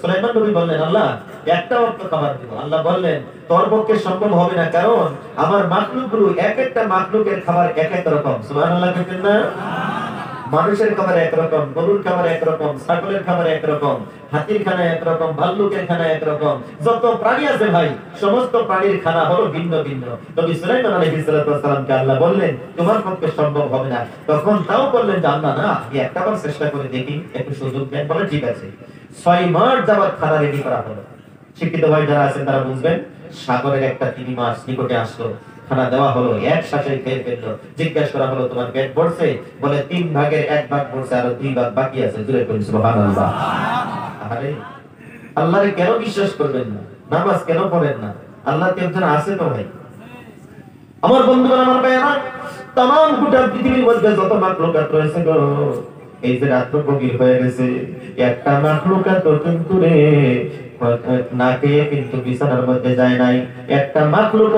সুলাইমান নবী বললেন, আল্লাহ একটা অক্ষ খাবার দিব। আল্লাহ বললেন, তোর পক্ষে সম্ভব হবে না, কারণ আমার মাখলুকগুলো এক একটা মাখলুকের খাবার এক এক রকম। সুবহানাল্লাহ বলেন না? মানুষের খাবার একরকম, গরুর খাবার একরকম, ছাগলের খাবার একরকম, হাতির খানা একরকম, ভাল্লুকের খানা একরকম, যত প্রাণী আছে ভাই, সমস্ত প্রাণীর খানা হলো ভিন্ন ভিন্ন। নবী সুলাইমান আলাইহিস সালামকে আল্লাহ বললেন, তোমার পক্ষে সম্ভব হবে না। তখন তাও বললেন যে আল্লাহ না, আমি একটাবার চেষ্টা করে দেখি, একটু সুযোগ দেন। বলে ঠিক আছে। 6 মাস যাবত খানা রেডি করা হলো। শিক্ষিত ভাই যারা আছেন তারা বুঝবেন, সাগরের একটা তিমি মাছ নিকটে আসলো, খানা দেওয়া হলো, এক শ্বাসে খেয়ে ফেললো। জিজ্ঞাসা করা হলো, তোমার পেট ভরছে? বলে 3 ভাগের 1 ভাগ ভরছে, আর 2 ভাগ বাকি আছে। জোরে বলুন সুবহানাল্লাহ। আরে আল্লাহরে কেন বিশ্বাস করবেন না? নামাজ কেন পড়েন না? আল্লাহ একজন আছে তো ভাই। আমার বন্ধুগণ, আমার ভাইয়েরা, तमाम গোটা পৃথিবীর মধ্যে যত মাখলুকাত রয়েছে গো, এই যে রাত গভীর হয়ে গেছে, একটা মাখলুকাত কিন্তু রে না খেয়ে কিন্তু বিছানার মধ্যে যায় নাই, একটা মাখলুক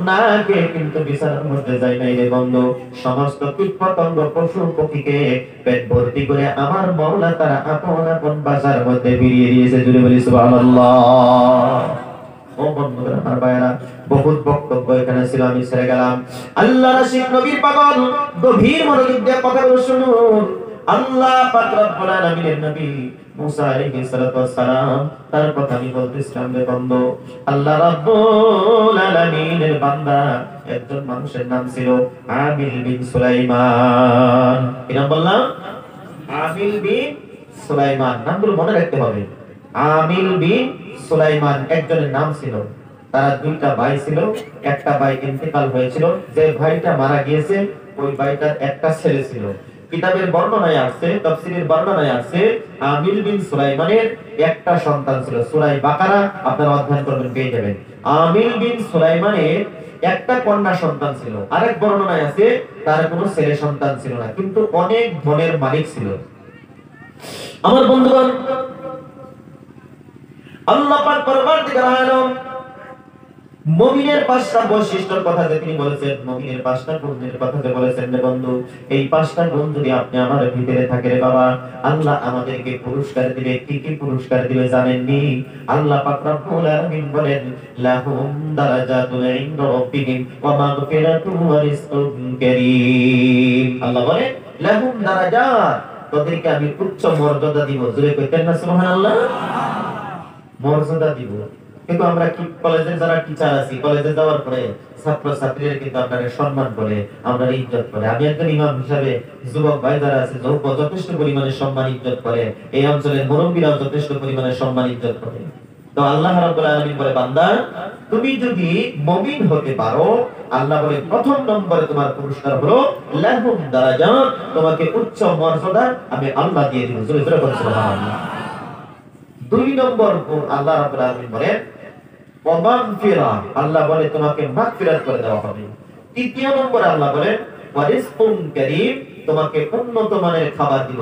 না খেয়ে কিন্তু বিছানার মধ্যে যায় নাই রে বন্ধু। সমস্ত কীটপতঙ্গ পশু পক্ষীকে পেট ভর্তি করে আমার মাওলা তারা আপন আপন বাসার মধ্যে ফিরিয়ে দিয়েছে। জুড়ে বলি সুবহানাল্লাহ। ও বন্ধুরা, আমার ভাইরা, বহুত বক্তব্য এখানে ছিল, আমি ছেড়ে গেলাম। আল্লাহ রাসূল নবীর পাগল গভীর মনোযোগ দিয়ে কথাগুলো শুনুন। আল্লাহ পাক রব্বুল আলামিনের নবী মুসা আলাইহিস সালাম তার কথা আমি বলতেছিলাম রে বন্ধু। আল্লাহ রাব্বুল আলামিনের বান্দা একজন মানুষের নাম ছিল আমিল বিন সুলাইমান। কি নাম বললাম? আমিল বিন সুলাইমান। নামগুলো মনে রাখতে হবে। আমিল বিন সুলাইমান একজনের নাম ছিল। তারা 2টা ভাই ছিল। একটা ভাই ইন্তেকাল হয়েছিল, যে ভাইটা মারা গিয়েছে ওই ভাইটার একটা ছেলে ছিল। কিতাবের বর্ণনায় আছে, তাফসীরের বর্ণনায় আছে আমির বিন সুলাইমানের একটা সন্তান ছিল। সূরা বাকারা আপনারা অধ্যয়ন করবেন পেয়ে যাবেন। আমির বিন সুলাইমানের একটা কন্যা সন্তান ছিল। আরেক বর্ণনায় আছে তার কোনো ছেলে সন্তান ছিল না, কিন্তু অনেক ধনের মালিক ছিল। আমার বন্ধুগণ, আল্লাহ পাক পরবর্তীকার আলম মুমিনের পাঁচটা বৈশিষ্ট্যের কথা যে তিনি বলেছেন, মুমিনের পাঁচটা গুণের কথা যে বলেছেন রে বন্ধু, এই পাঁচটা গুণ যদি আপনি আমার ভিতরে থাকে রে বাবা, আল্লাহ আমাদেরকে পুরস্কার দিবে। কি কি পুরস্কার দিবে জানেননি? আল্লাহ পাক রব্বুল আলামিন বলেন, লাহুম দারাজাতুন ইনদা রাব্বিহিম ওয়া মাগফিরাতুন ওয়া রিজকুন কারীম। আল্লাহ বলে লাহুম দারাজাত, তাদেরকে আমি উচ্চ মর্যাদা দিব। জোরে কইতেন না সুবহানাল্লাহ? মর্যাদা দিব। কিন্তু আমরা কি কলেজে যারা টিচার আছি, কলেজে যাওয়ার পরে ছাত্র ছাত্রীরা কিন্তু আপনাকে সম্মান করে, আমরা ইজ্জত করে। আমি একজন ইমাম হিসাবে যুবক ভাই যারা আছে যথেষ্ট পরিমাণে সম্মান ইজ্জত করে, এই অঞ্চলের মুরব্বীরাও যথেষ্ট পরিমাণে সম্মান ইজ্জত করে। তো আল্লাহ রাব্বুল আলামিন বলে, বান্দা তুমি যদি মুমিন হতে পারো, আল্লাহ বলে প্রথম নম্বরে তোমার পুরস্কার হলো লাহুম দারাজাত, তোমাকে উচ্চ মর্যাদা আমি আল্লাহ দিয়ে দিব। জোরে জোরে বলুন সুবহানাল্লাহ। দুই নম্বর আল্লাহ রাব্বুল আলামিন বলেন ওয়ামাগফিরাত, আল্লাহ বলে তোমাকে মাগফিরাত করে দেওয়া হবে। তৃতীয় নম্বরে আল্লাহ বলেন ওয়া রিজকুন কারীম, তোমাকে উন্নত মানের খাবার দিব।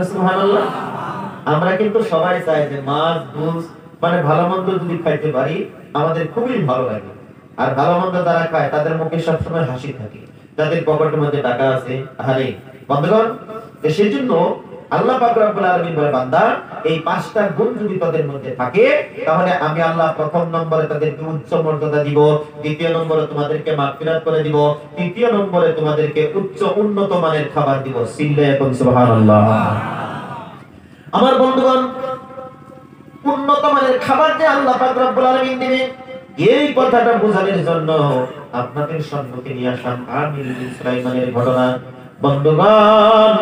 সুবহানাল্লাহ। আমরা কিন্তু সবাই চাই যে মাছ দুধ মানে ভালো মন্দ যদি খাইতে পারি আমাদের খুবই ভালো লাগে। আর ভালো মন্দ যারা খায় তাদের মুখে সবসময় হাসি থাকে, তাদের পকেটের মধ্যে টাকা আছে। আরে বন্ধুগণ, সেজন্য আল্লাহ পাক রব্বুল আলামিন বলে, বান্দা এই পাঁচটা গুণ যদি তাদের মধ্যে থাকে, তাহলে আমি আল্লাহ প্রথম নম্বরে তাদেরকে উচ্চ মর্যাদা দিব, দ্বিতীয় নম্বরে তোমাদেরকে মাগফিরাত করে দিব, তৃতীয় নম্বরে তোমাদেরকে উচ্চ উন্নত মানের খাবার দিব। সিল্লায়ে কোন সুবহানাল্লাহ। আমার বন্ধুগণ, উন্নত মানের খাবার যে আল্লাহ পাক রব্বুল আলামিন দিবেন, এই কথাটা বোঝানোর জন্য আপনাদের সম্মুখে নিয়ে আসলাম আমির বিন সুলাইমানের ঘটনা। বন্ধুগণ,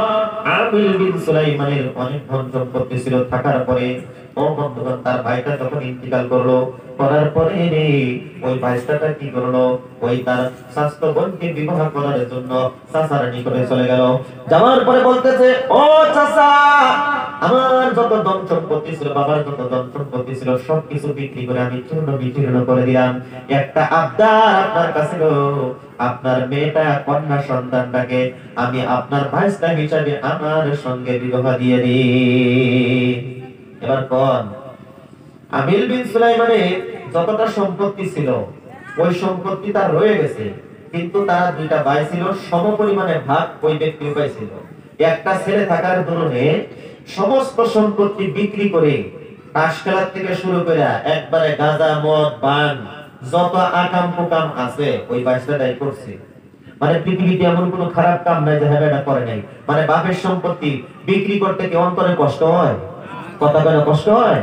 আমির বিন সুলাইমানের অনেক ধন সম্পত্তি ছিল, থাকার পরে ও বন্ধুগণ তার ভাইটা যখন ইন্তিকাল করলো, করার পরে ওই ভাইটাটা কি করলো, ওই তার স্বাস্থ্য বোনকে বিবাহ করার জন্য চাচার নিকটে চলে গেল। যাওয়ার পরে বলতেছে, ও চাচা, আমার যত ধন সম্পত্তি ছিল, বাবার যত ধন সম্পত্তি ছিল, সবকিছু বিক্রি করে আমি চূর্ণ বিচূর্ণ করে দিলাম। একটা আবদার আপনার কাছে, আপনার মেয়েটা কন্যা সন্তানটাকে আমি আপনার ভাইস্তা হিসাবে আমার সঙ্গে বিবাহ দিয়ে দিই। এবার কোন আমির বিন সুলাইমানের যতটা সম্পত্তি ছিল ওই সম্পত্তি তার রয়ে গেছে, কিন্তু তার দুইটা ভাই ছিল, সমপরিমাণে ভাগ ওই ব্যক্তি পাইছিল। একটা ছেলে থাকার দরুনে সমস্ত সম্পত্তি বিক্রি করে তাস খেলার থেকে শুরু করে একবারে গাঁজা মদ বাং যত আকাম কুকাম আছে ওই বাইশটাই করছে। মানে পৃথিবীতে এমন কোনো খারাপ কাম নাই যে হ্যাঁ এটা করে নাই। মানে বাপের সম্পত্তি বিক্রি করতে কি অন্তরে কষ্ট হয়? কথা কেন কষ্ট হয়?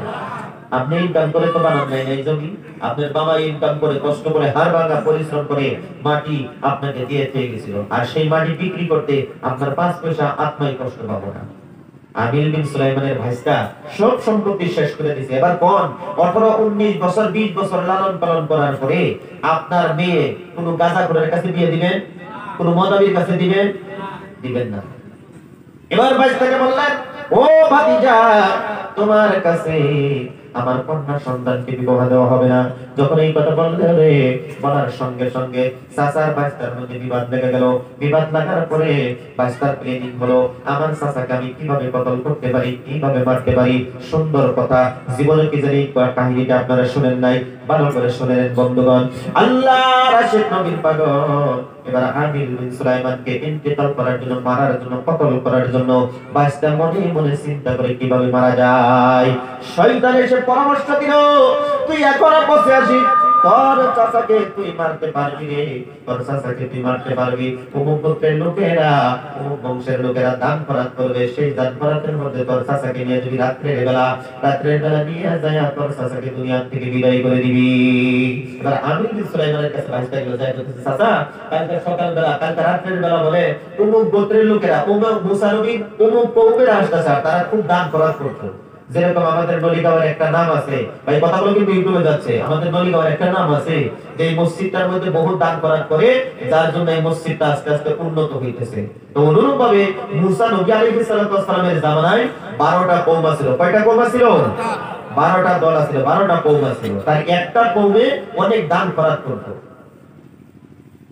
আপনি ইনকাম করে তো বানান নাই এই জমি, আপনার বাবা ইনকাম করে কষ্ট করে হাড় ভাঙা পরিশ্রম করে মাটি আপনাকে দিয়ে পেয়ে গেছিল, আর সেই মাটি বিক্রি করতে আপনার 5 পয়সা আত্মাই কষ্ট পাবো না। আমির বিন সুলাইমানের ভাইস্তা সব সম্পত্তি শেষ করে দিয়েছে। এবার কোন 18, 19 বছর 20 বছর লালন পালন করার পরে আপনার মেয়ে কোন গাঁজাখোরের কাছে বিয়ে দিবেন? কোন মদাবির কাছে দিবেন? দিবেন না। এবার ভাইস্তাকে বললেন, ও ভাতিজা, তোমার কাছে আমার কন্যা সন্তানকে বিবাহ দেওয়া হবে না। যখন এই কথা বললেন, বলার সঙ্গে সঙ্গে চাচার ভাইস্তার মধ্যে বিবাদ লেগে গেল। বিবাদ লাগার পরে ভাইস্তার প্ল্যানিং হলো, আমার চাচাকে আমি কিভাবে কতল করতে পারি, কিভাবে মারতে পারি। সুন্দর কথা, জীবনে কি জানি কাহিনীটা আপনারা শুনেন নাই, ভালো করে শুনেন বন্ধুগণ। আল্লাহর আশিক নবীর পাগল এবার আমির বিন সুলাইমানকে ইন্তেকাল করার জন্য, মারার জন্য, কতল করার জন্য ভাইস্তা মনে মনে চিন্তা করে কিভাবে মারা যায়। শয়তান এসে পরামর্শ দিল, তুই এখন বসে আসিস, তোর চাচাকে তুই মারতে পারবি রে, তোর চাচাকে তুই মারতে পারবি। অমুক গোত্রের লোকেরা, অমুক বংশের লোকেরা দান খরাত করবে, সেই দান খরাতের মধ্যে তোর চাচাকে নিয়ে যদি রাত্রের বেলা নিয়ে যায় তোর চাচাকে দুনিয়া থেকে বিদায় করে দিবি। এবার আমির বিন সুলাইমানের কাছে ভাইস্তা গেল, যায় বলতেছে, চাচা কালকে সকালবেলা, কালকে রাত্রের বেলা বলে অমুক গোত্রের লোকেরা, অমুক মুসা নবী, অমুক কওমের আসতেছে, তারা খুব দান খরাত করতো। যেরকম আমাদের নলিগাঁওয়ের একটা নাম আছে, ভাই কথাগুলো কিন্তু ইউটিউবে যাচ্ছে, আমাদের নলিগাঁওয়ের একটা নাম আছে যে এই মসজিদটার মধ্যে বহু দান করার করে যার জন্য এই মসজিদটা আস্তে আস্তে উন্নত হইতেছে। তো অনুরূপভাবে মুসা নবী আলাইহিস সালাতু ওয়াস সালামের জামানায় 12টা কওম ছিল। কয়টা কওম ছিল? 12টা দল ছিল, 12টা কওম ছিল। তার একটা কওমে অনেক দান খয়রাত করত।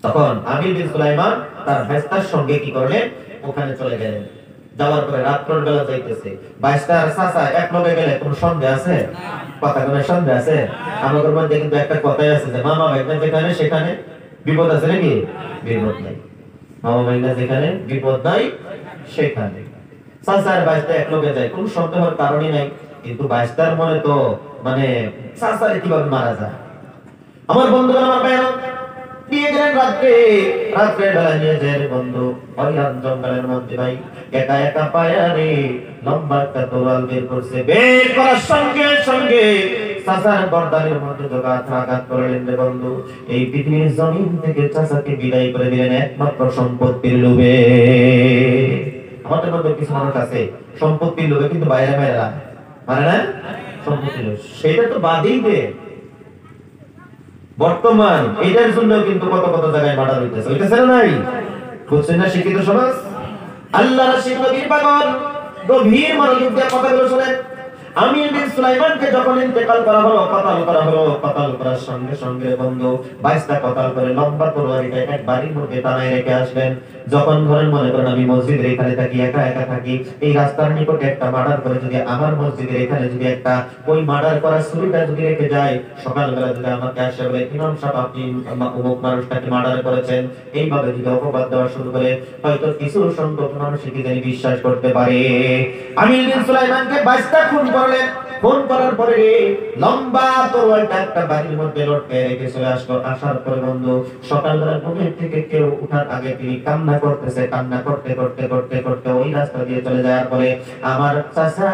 তখন আমির বিন সুলাইমান তার ফেরেশতার সঙ্গে কি করলেন, ওখানে চলে গেলেন। যাওয়ার পরে রাত্রের বেলা যাইতেছে, 22টার চাচা এক লগে গেলে কোনো সন্দেহ আছে? কথা কোনো সন্দেহ আছে? আমাদের মধ্যে কিন্তু একটা কথাই আছে যে মামা ভাইনা যেখানে সেখানে বিপদ আছে নাকি? বিপদ নাই। মামা ভাইনা যেখানে বিপদ নাই সেখানে চাচার 22টা এক লগে যায়, কোনো সন্দেহের কারণই নাই। কিন্তু 22টার মনে তো মানে চাচারে কিভাবে মারা যায়? আমার বন্ধুরা, আমার ভাইরা নিয়ে গেলেন রাত্রে বেলা নিয়ে যায় বন্ধু অরিয়ান জঙ্গলের মধ্যে। ভাই একা একা পায়ারে লম্বা একটা তরোয়াল বের করছে, বের করার সঙ্গে সঙ্গে চাচার গর্দানের মধ্যে আঘাত করলেন রে বন্ধু। এই পৃথিবীর জমিন থেকে চাচাকে বিদায় করে দিলেন একমাত্র সম্পত্তির লোভে। আমাদের মধ্যে কিছু মানুষ আছে সম্পত্তির লোভে কিন্তু বাইরে মেয়েরা মানে না, সম্পত্তির লোভ সেটা তো বাদেই দে। বর্তমান এটার জন্য কিন্তু কত কত জায়গায় মার্ডার হইতেছে না নাই? বুঝছেন না শিক্ষিত সমাজ? আল্লাহ রাসূল নবীর পাগল গভীর মনোযোগ দিয়ে কথাগুলো শুনেন। আমির বিন সুলাইমানকে যখন ইন্তেকাল করা হলো, কতল করার সঙ্গে সঙ্গে বন্ধু 22টা কতল করে লম্বা তরবারিটা এক বাড়ির মধ্যে টানায় রেখে আসলেন। যখন ধরেন মনে করেন আমি মসজিদের এখানে থাকি, একা একা থাকি, এই রাস্তার নিকটে একটা মার্ডার করে যদি আমার মসজিদের এখানে যদি একটা ওই মার্ডার করার ছুরিটা যদি রেখে যায়, সকালবেলা যদি আমাকে আসে বলে ইমাম সাহেব আপনি অমুক মানুষটাকে মার্ডার করেছেন, এইভাবে যদি অপবাদ দেওয়া শুরু করে, হয়তো কিছু সংখ্যক মানুষ কি জানি বিশ্বাস করতে পারে। আমির বিন সুলাইমানকে 22টা খুন করলেন। খুন করার পরে লম্বা তরোয়ালটা একটা বাড়ির মধ্যে লটকে রেখে চলে আসলো। আসার পরে বন্ধু সকালবেলা ঘুম থেকে কেউ উঠার আগে তিনি কান্না করতেছে, কান্না করতে করতে করতে করতে ওই রাস্তা দিয়ে চলে যাওয়ার পরে আমার চাচা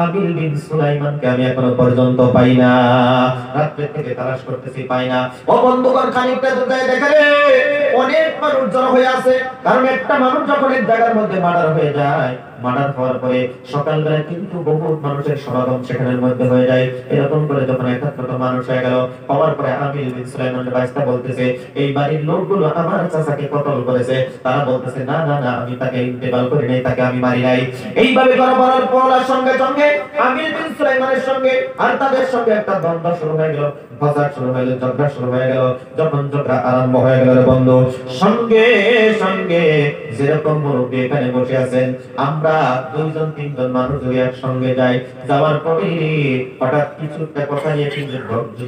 আমির বিন সুলাইমানকে আমি এখনো পর্যন্ত পাই না। রাত্রে থেকে তালাশ করতেছি, পাই না। ও বন্ধুগণ, খানিকটা দূরে দেখে অনেক মানুষ জড়ো হয়ে আছে। কারণ একটা মানুষ যখন এক জায়গার মধ্যে মার্ডার হয়ে যায়, মার্ডার হওয়ার পরে সকালবেলা কিন্তু বহু মানুষের সমাগম সেখানের মধ্যে হয়ে যায়। এরকম করে যখন একাত্রতা মানুষ হয়ে গেল, হওয়ার পরে আমির বিন সুলাইমান বাইস্তা বলতেছে এই বাড়ির লোকগুলো আমার চাচাকে কতল করেছে। তারা বলতেছে না না না, আমি তাকে ইন্তেকাল করি নাই, তাকে আমি মারি নাই। এইভাবে করার পর সঙ্গে সঙ্গে আমির বিন সুলাইমানের সঙ্গে আর তাদের সঙ্গে একটা দ্বন্দ্ব শুরু হয়ে গেল, ফাসাদ শুরু হয়ে গেল, ঝগড়া শুরু হয়ে গেল। যখন ঝগড়া আরম্ভ হয়ে গেল বন্ধু, সঙ্গে সঙ্গে যেরকম মুরব্বী এখানে বসে আছেন, আমরা দুইজন তিনজন মানুষ যদি একসঙ্গে যাই, যাওয়ার পরে হঠাৎ কিছু একটা কথা নিয়ে কিন্তু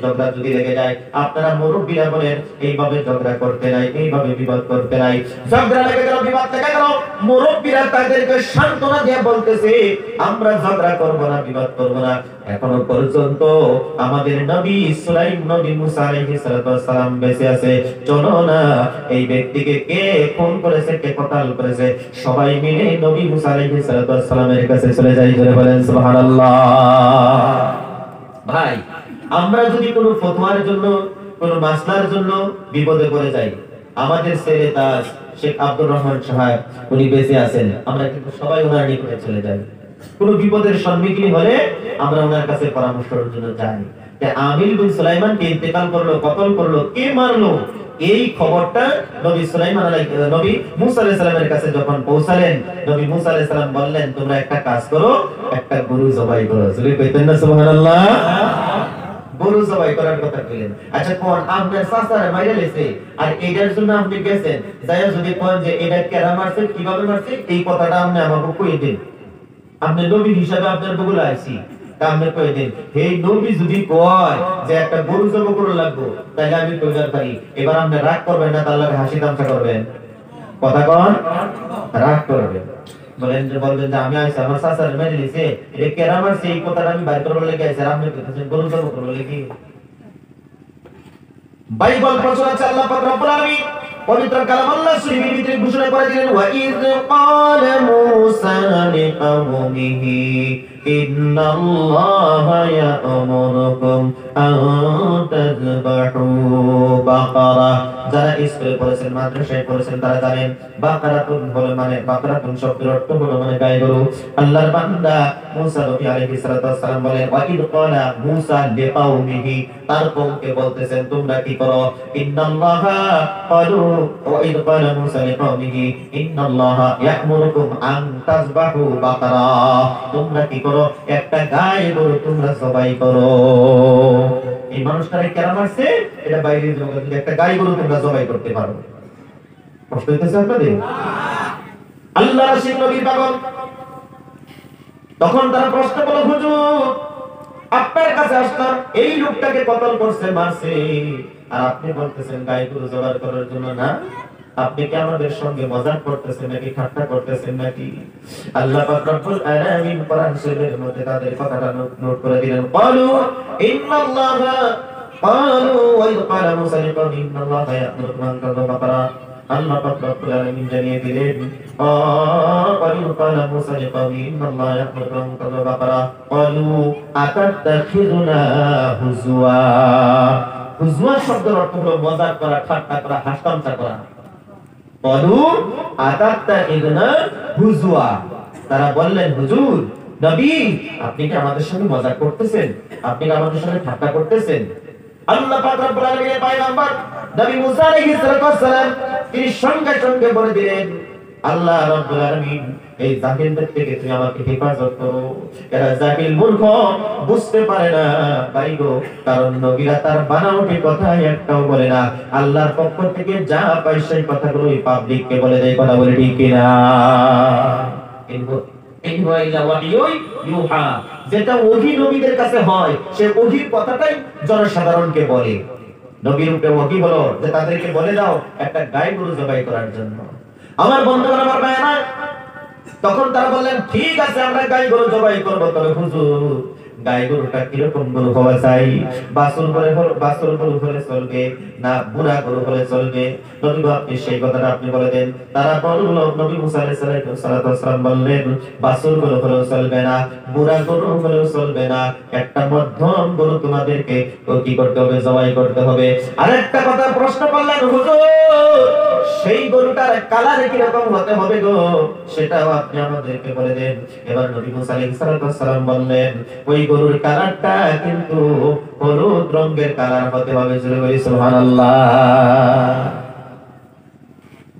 ঝগড়া যদি লেগে যায়, আপনারা মুরব্বীরা বলেন এইভাবে ঝগড়া করতে নাই, এইভাবে বিবাদ করতে নাই। ঝগড়া লেগে গেল, বিবাদ লেগে গেল, মুরব্বীরা তাদেরকে সান্ত্বনা দিয়ে বলতেছে আমরা ঝগড়া করব না, বিবাদ করব না। এখনো পর্যন্ত আমাদের নবী নবী মুসা আলাইহিস সালাম বেঁচে আছে, চলো না এই ব্যক্তিকে কে খুন করেছে, কে কতল করেছে, সবাই মিলে নবী মুসা আলাইহিস সালামের কাছে চলে যাই। জোরে বলেন সুবহানাল্লাহ। ভাই, আমরা যদি কোনো ফতোয়ার জন্য, কোনো মাসলার জন্য বিপদে পড়ে যাই, আমাদের ছেলে দাস শেখ আব্দুর রহমান সাহেব উনি বেঁচে আছেন, আমরা কিন্তু সবাই ওনার নিকটে চলে যাই। কোন বিপদের সম্মুখীন হলে আমরা ওনার কাছে পরামর্শের জন্য যাই। আমির বিন সুলাইমানকে ইন্তেকাল করলো, কতল করলো, কে মারলো, এই খবরটা নবী মুসা আলাইহিস সালামের কাছে যখন পৌঁছালেন, নবী মুসা আলাইহিস সালাম বললেন তোমরা একটা কাজ করো, একটা গরু জবাই করো। কইতেন না সুবহানাল্লাহ? গরু জবাই করার কথা কইলেন। আচ্ছা কোন আপনার চাচারে মাইরা লেছে আর এটার জন্য আপনি গেছেন, যাই যদি কোন যে এটা কেরা মারছে, কিভাবে মারছে, এই কথাটা আপনি আমাকে কই দিন। আপনি নবী হিসাবে আপনার বগুলো আইছি, আপনি কই দিন। এই নবী যদি কয় যে একটা গরু জবাই করা লাগবে, তাহলে আমি কইবার পারি। এবার আপনি রাগ করবেন না, তার লাগে হাসি তামাশা করবেন? কথা কোন রাগ করবেন? বলেন যে বলবেন যে আমি আইছি আমার চাচার মেরে লিছে, এটা কেরা মারছে, এই কথাটা আমি বাইর করবার লাগি আইছি, আপনি কইতেছেন গরু জবাই করবার লাগি। বাইবেল প্রচার আছে, আল্লাহ পাক রব্বুল আলামিন পবিত্র কালাম আল্লাহ শরীফের ভিতরে ঘোষণা করে দিলেন ওয়া ইয ক্বালা মূসা লিকাওমিহি ইন্নাল্লাহা ইয়া'মুরুকুম আন তাযবাহু বাকারা। যারা স্কুলে পড়েছেন, মাদ্রাসায় পড়েছেন, তারা জানেন বাকারাতুন হলো মানে বাকারাতুন শব্দের অর্থ হলো মানে গাই গরু। আল্লাহর বান্দা মুসা নবী আলাইহিস সালাতু ওয়াস সালাম বলেন, ওয়া ইদ ক্বালা মুসা লিকাওমিহি, তার কওমকে বলতেছেন তোমরা কি করো, ইন্নাল্লাহা ক্বালু, ওয়া ইদ ক্বালা মুসা লিকাওমিহি ইন্নাল্লাহা ইয়া'মুরুকুম আন তাযবাহু বাকারা, তোমরা কি করো, একটা গাই গরু তোমরা জবাই করো। এই মানুষটারে কেন মারছে? এটা বাইরের জগৎ, একটা গাই গরু তোমরা জবাই করতে পারো। কষ্ট হইতেছে আপনাদের? আল্লাহ রাসূল নবী পাগল। তখন তারা প্রশ্ন করল, হুজুর আপনার কাছে আসলাম, এই লোকটাকে কতল করছে, মারছে, আর আপনি বলতেছেন গাই গরু জবাই করার জন্য না? আপনি কি আমাদের সঙ্গে মজাক করতেছেন নাকি ঠাট্টা করতেছেন নাকি? আল্লাহ পাক রব্বুল আলামিন কোরআন শরীফের মধ্যে তাদের কথাটা নোট করে দিলেন। ক্বালু ইন্নাল্লাহা ক্বালু ওয়া ইয ক্বালা মুসা লিকাওমিহি ইন্নাল্লাহা ইয়া'মুরুকুম আন তাযবাহু বাকারা। আল্লাহ পাক রব্বুল আলামিন জানিয়ে দিলেন, ক্বালু ক্বালা মুসা লিকাওমিহি ইন্নাল্লাহা ইয়া'মুরুকুম আন তাযবাহু বাকারা ক্বালু আতাত্তাখিযুনা হুজওয়া। হুজওয়া শব্দের অর্থ হলো মজাক করা, ঠাট্টা করা, হাসতামশা করা। তারা বললেন, হুজুর নবী আপনি কি আমাদের সঙ্গে মজাক করতেছেন, আপনি কি আমাদের সঙ্গে ঠাট্টা করতেছেন? আল্লাহ পাক রব্বুল আলামিনের পয়গম্বর নবী মুসা আলাইহিস সালাম তিনি সঙ্গে সঙ্গে বলে দিলেন, আল্লাহ রাব্বুল আলামিন এই জাহিলদের থেকে তুমি আমাকে হেফাজত করো, এরা জাহিল মূর্খ, বুঝতে পারে না বাইগো, কারণ নবীরা তার বানাওটি কথা একটাও বলে না, আল্লাহর পক্ষ থেকে যা পায় সেই কথাগুলো পাবলিক কে বলে দেয়। কথা বলে ঠিক কিনা? যেটা ওহী নবীদের কাছে হয় সে ওহীর কথাটাই জনসাধারণকে বলে। নবীর উপরে ওহী হলো যে তাদেরকে বলে দাও একটা গাই গরু জবাই করার জন্য। আমার বন্ধুগণ, আমার ভাইরা, তখন তারা বললেন ঠিক আছে আমরা গাই গরু জবাই করবো, তবে হুজুর গাই গরুটা কিরকম গরু হওয়া চাই? বাছুর গরু হলে চলবে না বুড়া গরু হলে চলবে? নবী আপনি সেই কথাটা আপনি বলে দেন। তারা বলল, নবী মুসা আলাইহিস সালাম বললেন বাছুর গরু হলেও চলবে না, বুড়া গরু হলেও চলবে না, একটা মধ্যম গরু তোমাদেরকে কি করতে হবে? জবাই করতে হবে। আরেকটা কথা প্রশ্ন করলেন, হুজুর সেই গরুটার কালার কিরকম হতে হবে গো, সেটাও আপনি আমাদেরকে বলে দেন। এবার নবী মুসা আলাইহিস সালাম বললেন, ওই গরুর কালারটা কিন্তু হলুদ রঙের কালার হতে হবে। জোরে বলি সুবহানাল্লাহ।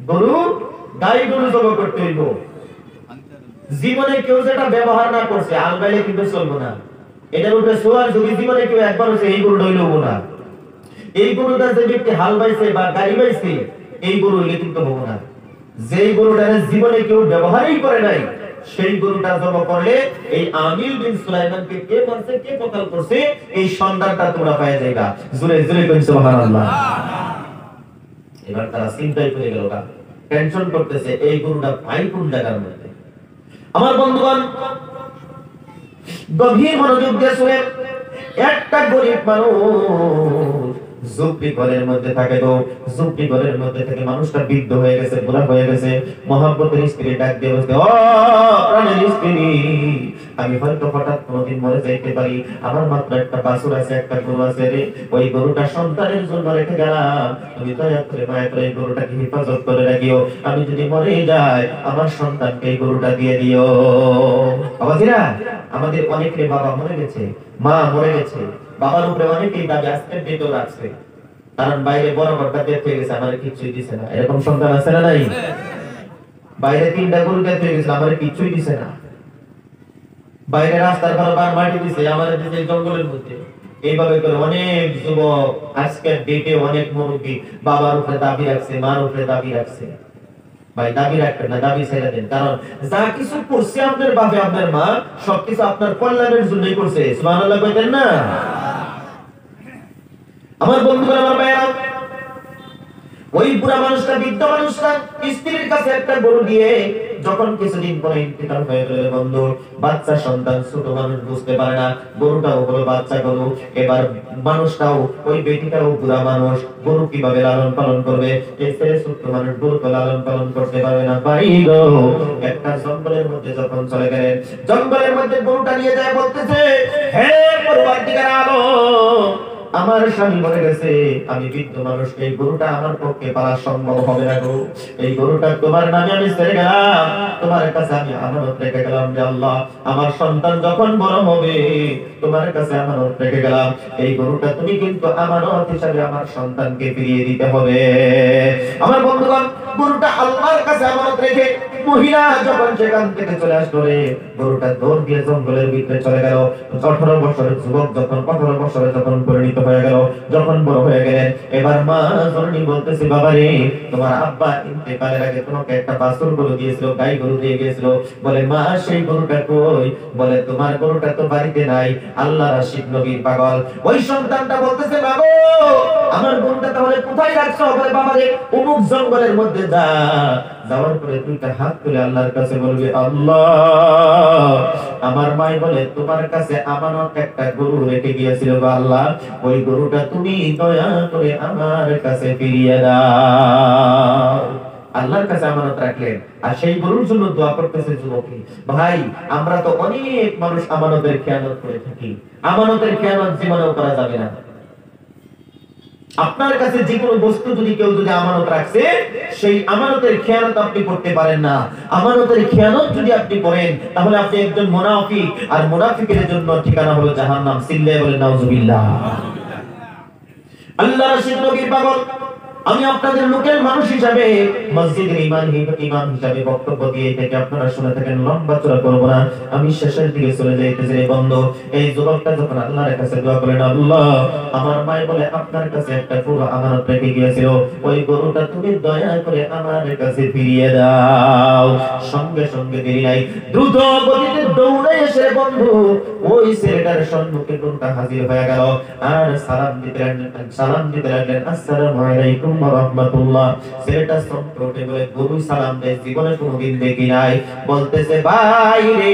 গরু গাই গরু জবাই করতে হইব। জীবনে কেউ যেটা ব্যবহার না করছে আলবাইলে কিন্তু চলবে না। এটার উপরে সোয়ার যদি জীবনে কেউ একবার হচ্ছে এই গরুটা হইলেও না। এই গরুটা যে ব্যক্তি হাল বাইছে বা গাড়ি বাইছে এই গরু হইলে কিন্তু হবো না। যেই গরুটা জীবনে কেউ ব্যবহারই করে নাই সেই গরুটা জবাই করলে এই আমিল বিন সুলাইমানকে কে মারছে, কে কতল করছে, এই সন্ধানটা তোমরা পেয়ে যাইবা। জোরে জোরে কই সুবহানাল্লাহ। এবার তারা চিন্তায় পড়ে গেল, টেনশন করতেছে এই গরুটা পাই কোন জায়গার মধ্যে। আমার বন্ধুগণ গভীর মনোযোগ দিয়ে শুনেন, একটা গরিব মানুষ ঝুপড়ি ঘরের মধ্যে থাকে, তো ঝুপড়ি ঘরের মধ্যে থেকে মানুষটা বৃদ্ধ হয়ে গেছে, বুড়া হয়ে গেছে। মহব্বতের স্ত্রী ডাক দিয়ে বলছে, ও প্রাণের স্ত্রী, আমি হয়তো হঠাৎ কোনোদিন মরে যাইতে পারি, আমার মাত্র একটা বাছুর আছে, একটা গরু আছে রে, ওই গরুটা সন্তানের জন্য রেখে গেলাম, তুমি দয়া করে মায়া করে এই গরুটাকে হেফাজত করে রাখিও, আমি যদি মরে যাই আমার সন্তানকে এই গরুটা দিয়ে দিও। বাবাজিরা, আমাদের অনেকের বাবা মরে গেছে, মা মরে গেছে, বাবার উপরে অনেকেই দাবি আজকের ডেটেও রাখছে, কারণ বাইরে বড় বড়টা দেখতে গেছে আমার কিছুই দিছে না। এরকম সন্তান আছে না নাই? বাইরে 3টা গরু দেখতে গেছে আমার কিছুই দিছে না। বাইরে রাস্তার বার মাটি দিছে আমার দিছে জঙ্গলের মধ্যে। এইভাবে করে অনেক যুবক আজকের ডেটে, অনেক মুরব্বী বাবার উপরে দাবি রাখছে, মার উপরে দাবি রাখছে। ভাই দাবি রাখবেন না, দাবি ছেড়ে দেন, কারণ যা কিছু করছে আপনার বাবা আপনার মা সবকিছু আপনার কল্যাণের জন্যই করছে। সুবহানাল্লাহ কইতেন না? আমার বন্ধুরা, আমার ভাইরা, ওই বুড়া মানুষটা, বৃদ্ধ মানুষটা স্ত্রীর কাছে একটা গরু দিয়ে যখন কিছুদিন পরে ইন্তেকাল হয়ে গেল বন্ধু, বাচ্চা সন্তান ছোট মানুষ বুঝতে পারে না, গরুটাও হলো বাচ্চা গরু, এবার মানুষটাও ওই বেটিটাও বুড়া মানুষ, গরু কিভাবে লালন পালন করবে, এই ছেলে ছোট মানুষ গরুকে লালন পালন করতে পারবে না। ভাই গো, একটা জঙ্গলের মধ্যে যখন চলে গেলেন, জঙ্গলের মধ্যে গরুটা নিয়ে যায়, বলতেছে হে পরবর্তীকার আলম, আমার স্বামী মরে গেছে, আমি বৃদ্ধ মানুষ, এই গরুটা আমার পক্ষে পালা সম্ভব হবে না গো, এই গরুটা তোমার নামে আমি ছেড়ে গেলাম, তোমার কাছে আমি আমানত রেখে গেলাম যে আল্লাহ, আমার সন্তান যখন বড় হবে তোমার কাছে আমানত রেখে গেলাম, এই গরুটা তুমি কিন্তু আমানত হিসাবে আমার সন্তানকে ফিরিয়ে দিতে হবে। আমার বন্ধুগণ, গরুটা আল্লাহর কাছে আমানত রেখে মহিলা যখন সেখান থেকে চলে আসলো রে, গরুটা দৌড় দিয়ে জঙ্গলের ভিতরে চলে গেল। 18 বছরের যুবক যখন 18 বছরে যখন পরিণত হয়ে গেল, যখন বড় হয়ে গেলেন, এবার মা জননী বলতেছে বাবা রে, তোমার আব্বা ইন্তেকালের আগে তোমাকে একটা বাছুর গরু দিয়েছিল, গাই গরু দিয়ে গিয়েছিল, বলে মা সেই গরুটা কই, বলে তোমার গরুটা তো বাড়িতে নাই, আল্লাহ রাশিদ নবীর পাগল। ওই সন্তানটা বলতেছে বাবা আমার গরুটা তাহলে কোথায় রাখছো, বলে বাবা রে অমুক জঙ্গলের মধ্যে যা, যাওয়ার পরে দুইটা হাত তুলে আল্লাহর কাছে বলবি আল্লাহ, আমার মাই বলে তোমার কাছে আমানত একটা গরু রেখে গিয়েছিল গো আল্লাহ, ওই গরুটা তুমি দয়া করে আমার কাছে ফিরিয়ে দাও। আল্লাহর কাছে আমানত রাখলেন, আর সেই গরুর জন্য দোয়া করতেছে যুবকী। ভাই, আমরা তো অনেক মানুষ আমানতের খেয়ানত করে থাকি, আমানতের খেয়ানত জীবনেও করা যাবে না। আপনার কাছে যে কোনো বস্তু যদি কেউ যদি আমানত রাখছে, সেই আমানতের খেয়ানত আপনি করতে পারেন না। আমানতের খেয়ানত যদি আপনি করেন, তাহলে আপনি একজন মুনাফিক, আর মুনাফিকের জন্য ঠিকানা হলো জাহান্নাম। সিল্লাহ বলেন নাউজুবিল্লাহ। আল্লাহ রাসূল নবী পাগল, আমি আপনাদের লোকের মানুষ হিসাবে, মসজিদের ইমাম হিসাবে বক্তব্য দিয়ে থেকে আপনারা শুনে থাকেন, লম্বা চড়া করব না, আমি শেষের দিকে চলে যাইতেছি। বন্ধু, এই যুবকটা যখন আল্লাহর কাছে দোয়া করেন, আল্লাহ আমার মা বলে আপনার কাছে একটা পুরো আমানত রেখে গিয়েছিল, ওই গরুটা তুমি দয়া করে আমার কাছে ফিরিয়ে দাও। সঙ্গে সঙ্গে দেরি নাই, দ্রুত গতিতে দৌড়ে এসে বন্ধু ওই ছেলেটার সম্মুখে গরুটা হাজির হয়ে গেল, আর সালাম দিতে লাগলেন আসসালামু আলাইকুম ওয়া রাহমাতুল্লাহ। ছেলেটা সম্পর্কে বলে গরু সালাম দেয়, জীবনে কোনোদিন দেখি নাই। বলতেছে ভাই রে,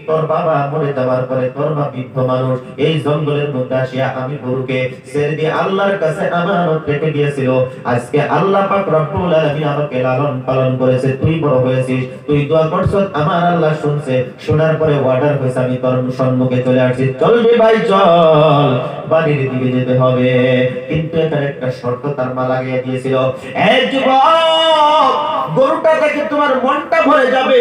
তোর বাবা মরে যাওয়ার পরে তোর মা বৃদ্ধ মানুষ, এই জঙ্গলের মধ্যে আসিয়া আমি গরুকে ছেড়ে দিয়ে আল্লাহর কাছে আমানত রেখে দিয়েছিল, আজকে আল্লাহ পাক রব্বুল আলামিন আমাকে লালন পালন করেছে, তুই বড় হয়েছিস, তুই দোয়া করছিস, আমার আল্লাহ শুনছে, শোনার পরে অর্ডার হয়েছে, আমি তোর সম্মুখে চলে আসছি, চল রে ভাই চল, বাড়ির দিকে যেতে হবে। কিন্তু এখানে একটা শর্ত তার মা লাগিয়ে দিয়েছিল, এই যুবক, গরুটা দেখে তোমার মনটা ভরে যাবে,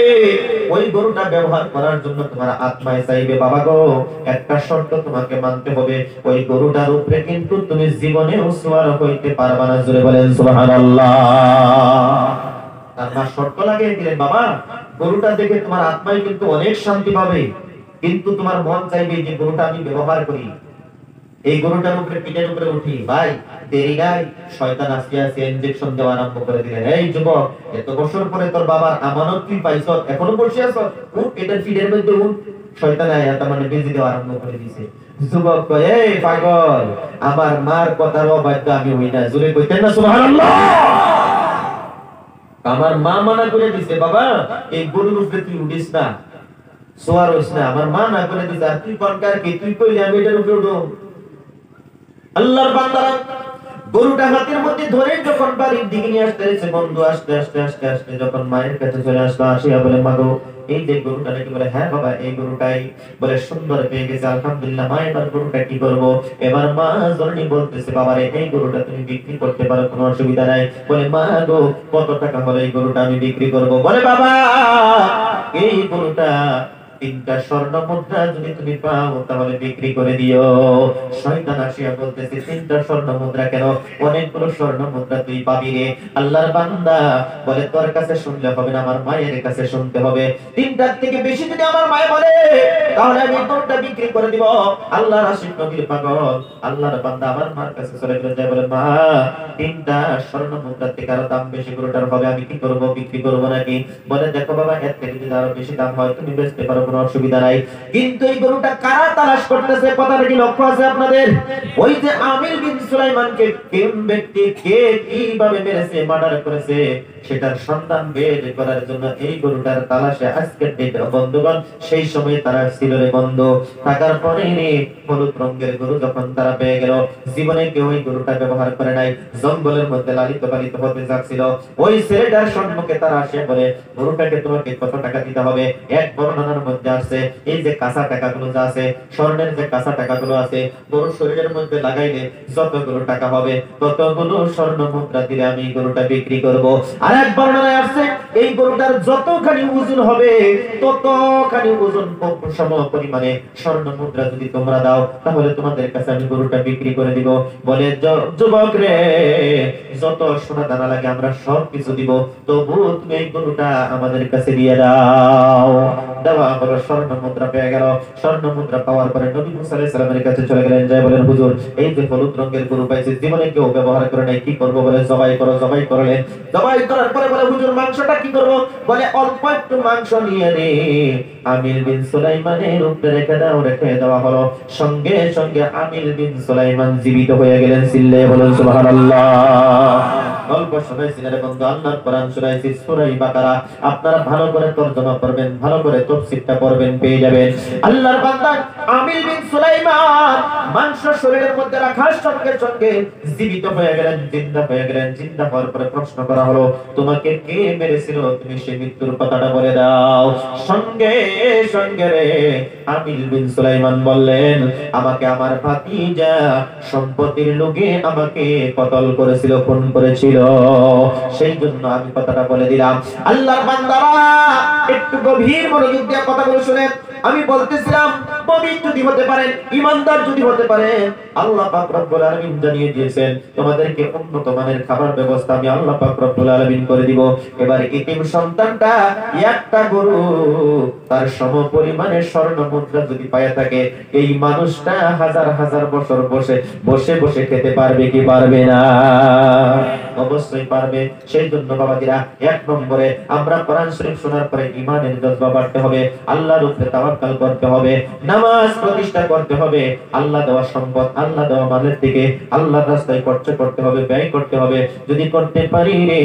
ওই গরুটা ব্যবহার করার জন্য তোমার আত্মায় চাইবে, বাবা গো একটা শর্ত তোমাকে মানতে হবে, ওই গরুটার উপরে কিন্তু তুমি জীবনেও সওয়ার হইতে পারবা না। জোরে বলেন সুবহানাল্লাহ। তার মা শর্ত লাগিয়ে দিলেন, বাবা গরুটা দেখে তোমার আত্মায় কিন্তু অনেক শান্তি পাবে, কিন্তু তোমার মন চাইবে যে গরুটা আমি ব্যবহার করি, এই গরুটার উপরে পিঠের উপরে উঠি। ভাই দেরি নাই, শয়তান আস্তে আস্তে ইনজেকশন দেওয়া আরম্ভ করে দিলেন, এই যুবক এত বছর পরে তোর বাবার আমানত তুই পাইছ, এখনো বসে আছ, উঠ এটার পিঠের মধ্যে উঠ। শয়তান আয়া তার মানে বেজি দেওয়া আরম্ভ করে দিয়েছে। যুবক কয়, এই পাগল, আমার মার কথার অবাধ্য আমি হই না। জোরে কইতেন না সুবহানাল্লাহ। আমার মা মানা করে দিছে, বাবা এই গরুর উপরে তুই উঠিস না, সোয়ার হইস না, আমার মা না করে দিছে, আর তুই কোনকার কি, তুই কইলি আমি এটার উপরে উঠব। আল্লাহর বান্দারা গরুটা হাতের মধ্যে ধরে যখন বাড়ির দিকে নিয়ে আসতেছে, বন্ধু আস্তে আস্তে আস্তে আস্তে যখন মায়ের কাছে চলে আসলো, আসিয়া বলে মা গো এই যে গরুটা নাকি, বলে হ্যাঁ বাবা এই গরুটাই, বলে সুন্দর পেয়ে গেছে আলহামদুলিল্লাহ। মা এবার গরুটা কি করবো? এবার মা জননী বলতেছে, বাবা রে এই গরুটা তুমি বিক্রি করতে পারো, কোনো অসুবিধা নাই। বলে মা গো কত টাকা হলে এই গরুটা আমি বিক্রি করবো? বলে বাবা এই গরুটা 3টা স্বর্ণ মুদ্রা যদি তুমি পাও তাহলে বিক্রি করে দিও। শয়তান আসিয়া বলতেছে 3টা স্বর্ণ মুদ্রা কেন? অনেকগুলো স্বর্ণ মুদ্রা তুই পাবি রে। আল্লাহর বান্দা বলে তোর কাছে শুনলে হবে না, আমার মায়ের কাছে শুনতে হবে। 3টার থেকে বেশি যদি আমার মায়ে বলে তাহলে আমি গরুটা বিক্রি করে দিব। আল্লাহর আশিক নবীর পাগল আল্লাহর বান্দা আমার মার কাছে চলে যায়, বলে মা 3টা স্বর্ণ মুদ্রার থেকে আরো দাম বেশি গরুটার হবে, আমি কি করব? বিক্রি করব নাকি? বলে দেখো বাবা এর থেকে যদি আরো বেশি দাম হয় তুমি বেচতে পারো, কোনো অসুবিধা নাই। কিন্তু এই গরুটা কারা তালাশ করতেছে কথাটা কি লক্ষ্য আছে আপনাদের? ওই যে আমির বিন সুলাইমানকে কোন ব্যক্তি কে কিভাবে মেরেছে, মার্ডার করেছে, সেটার সন্ধান বের করার জন্য এই গরুটার তালাশে আজকের দিনে বন্ধুগণ সেই সময় তারা ছিল রে বন্ধ থাকার পরে হলুদ রঙের গরু যখন তারা পেয়ে গেল, জীবনে কেউ ওই গরুটা ব্যবহার করে নাই, জঙ্গলের মধ্যে লালিত পালিত হতে যাচ্ছিল, ওই ছেলেটার সম্মুখে তারা আসে বলে গরুটাকে তোমাকে কত টাকা দিতে হবে। এক বর্ণনার মধ্যে আছে এই যে কাঁচা টাকাগুলো যা আছে, স্বর্ণের যে কাঁচা টাকাগুলো আছে, গরুর শরীরের মধ্যে লাগাইলে যতগুলো টাকা হবে ততগুলো স্বর্ণ মুদ্রা দিলে আমি গরুটা বিক্রি করব। আর এক বর্ণনায় আছে এই গরুটার যতখানি ওজন হবে ততখানি ওজন সম পরিমাণে স্বর্ণ মুদ্রা যদি তোমরা দাও তাহলে তোমাদের কাছে আমি গরুটা বিক্রি করে দিব। বলে যুবক রে, যত সোনা দানা লাগে আমরা সব কিছু দিব, তবু তুমি এই গরুটা আমাদের কাছে দিয়ে দাও। দেওয়া হলো, স্বর্ণ মুদ্রা পেয়ে গেল। স্বর্ণ মুদ্রা পাওয়ার পরে নবী মুসা আলাইহিস সালামের কাছে চলে গেলেন, যাই বলেন হুজুর এই যে হলুদ রঙের গরু পাইছি, জীবনে কেউ ব্যবহার করে নাই, কি করব? বলে জবাই করো। জবাই করলেন। জবাই করার পরে বলে হুজুর মাংসটা কি করব? বলে অল্প একটু মাংস নিয়ে নে আমির বিন সুলাইমানের উপরে রেখে দাও। রেখে দেওয়া হলো। সঙ্গে সঙ্গে আমির বিন সুলাইমান জীবিত হয়ে গেলেন। চিল্লায়ে বলেন সুবহানাল্লাহ। গল্প শুনাইছিলেন বন্ধু, আল্লাহর কোরআন শুনাইছি সূরা বাকারা। আপনারা ভালো করে তরজমা করবেন, ভালো করে তাফসীরটা পড়বেন, পেয়ে যাবেন। আল্লাহর বান্দা আমির বিন সুলাইমান মাংস শরীরের মধ্যে রাখার সঙ্গে সঙ্গে জীবিত হয়ে গেলেন, জিন্দা হয়ে গেলেন। জিন্দা হওয়ার পরে প্রশ্ন করা হলো তোমাকে কে মেরেছিল, তুমি সেই মৃত্যুর কথাটা বলে দাও। সঙ্গে সঙ্গে রে আমির বিন সুলাইমান বললেন আমাকে আমার ভাতিজা সম্পত্তির লোভে আমাকে কতল করেছিল, খুন করেছিল, সেই জন্য আমি কথাটা বলে দিলাম। আল্লাহর বান্দারা একটু গভীর মনোযোগ দিয়ে কথাগুলো শুনেন। আমি বলতেছিলাম মুমিন যদি হতে পারেন, ঈমানদার যদি হতে পারেন, আল্লাহ পাক রব্বুল আলামিন জানিয়ে দিয়েছেন তোমাদেরকে উন্নত মানের খাবার ব্যবস্থা আমি আল্লাহ পাক রব্বুল আলামিন করে দিব। এবার এতিম সন্তানটা একটা গরু তার সম পরিমাণে স্বর্ণ মুদ্রা যদি পায় থাকে, এই মানুষটা হাজার হাজার বছর বসে বসে বসে খেতে পারবে কি পারবে না? অবশ্যই পারবে। সেই জন্য বাবাজিরা, এক নম্বরে আমরা কোরআন শরীফ শোনার পরে ঈমানের জজবা বাড়তে হবে, আল্লাহর উপরে তাওয়াক্কুল করতে হবে, নামাজ প্রতিষ্ঠা করতে হবে, আল্লাহ দেওয়া সম্পদ, আল্লাহ দেওয়া মালের দিকে আল্লাহর রাস্তায় খরচ করতে হবে, ব্যয় করতে হবে। যদি করতে পারি রে,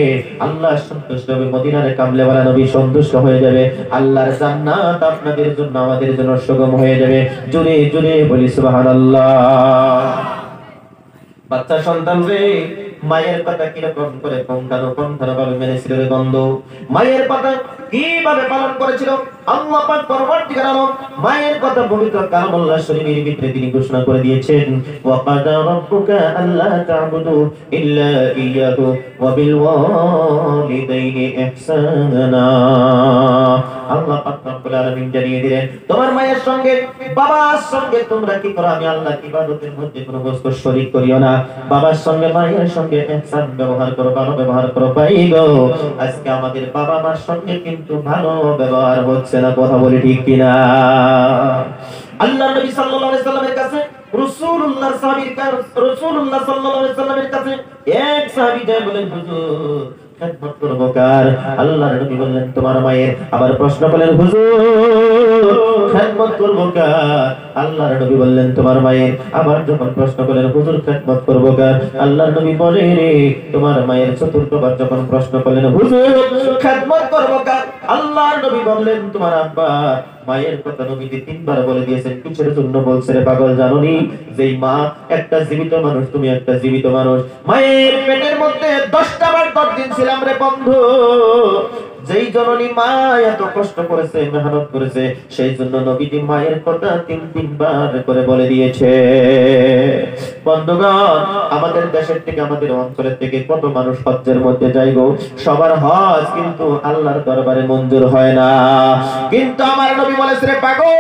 আল্লাহ সন্তুষ্ট হবে, মদিনার কামলেওয়ালা নবী সন্তুষ্ট হয়ে যাবে, আল্লাহর জান্নাত আপনাদের জন্য আমাদের জন্য সুগম হয়ে যাবে। জোরে জোরে বলি সুবহানাল্লাহ। বাচ্চা সন্তান রে, মায়ের কথা কিরকম করে ভাবে মেনেছিল রে বন্ধু? মায়ের কথা কিভাবে পালন করেছিল আল্লাহ পাক পরবর্তীকার আলম মায়ের কথা পবিত্র কালামুল্লাহ শরীফের ভিতরে তিনি ঘোষণা করে দিয়েছেন, ওয়া কাদা রাব্বুকা আল্লা তা'বুদু ইল্লা ইয়্যাহু ওয়া বিল ওয়ালিদাইনি ইহসানা। আল্লাহ পাক রব্বুল আলামিন জানিয়ে দিলেন তোমার মায়ের সঙ্গে বাবার সঙ্গে তোমরা কি করো, আমি আল্লাহ ইবাদতের মধ্যে কোনো বস্তু শরীক করিও না। বাবার সঙ্গে মায়ের সঙ্গে ইহসান ব্যবহার করো, ভালো ব্যবহার করো। ভাই গো, আজকে আমাদের বাবা মার সঙ্গে কিন্তু ভালো ব্যবহার হচ্ছে না, কথা বলি ঠিক কিনা? আল্লাহ নবী সাল্লাল্লাহু আলাইহি সাল্লামের কাছে রাসূলুল্লাহ সাল্লাল্লাহু আলাইহি সাল্লামের কাছে এক সাহাবী যায় বলেন হুজুর খেদমত করব কার? আল্লাহর নবী বললেন তোমার মায়ের। আবার প্রশ্ন করলেন হুজুর খেদমত করব কার? আল্লাহর নবী বললেন তোমার মায়ের। আবার যখন প্রশ্ন করলেন হুজুর খেদমত করব কার? আল্লাহর নবী বলেন রে তোমার মায়ের। চতুর্থবার যখন প্রশ্ন করলেন হুজুর খেদমত করব কার? আল্লাহর নবী বললেন তোমার আব্বা। মায়ের কথা নবীজি তিনবার বলে দিয়েছেন। কিসের জন্য বলছে রে পাগল? জানোনি যেই মা একটা জীবিত মানুষ, তুমি একটা জীবিত মানুষ। মায়ের পেটের মধ্যে 10টা বার 10 দিন ছিলাম রে বন্ধু। যেই জননী মা এত কষ্ট করেছে, মেহনত করেছে, সেই জন্য নবীজি মায়ের কথা তিনবার করে বলে দিয়েছে। বন্ধুগণ, আমাদের দেশের থেকে আমাদের অঞ্চলের থেকে কত মানুষ হজ্জের মধ্যে যায় গো। সবার হজ কিন্তু আল্লাহর দরবারে মঞ্জুর হয় না। কিন্তু আমার নবী বলেছে রে পাগল,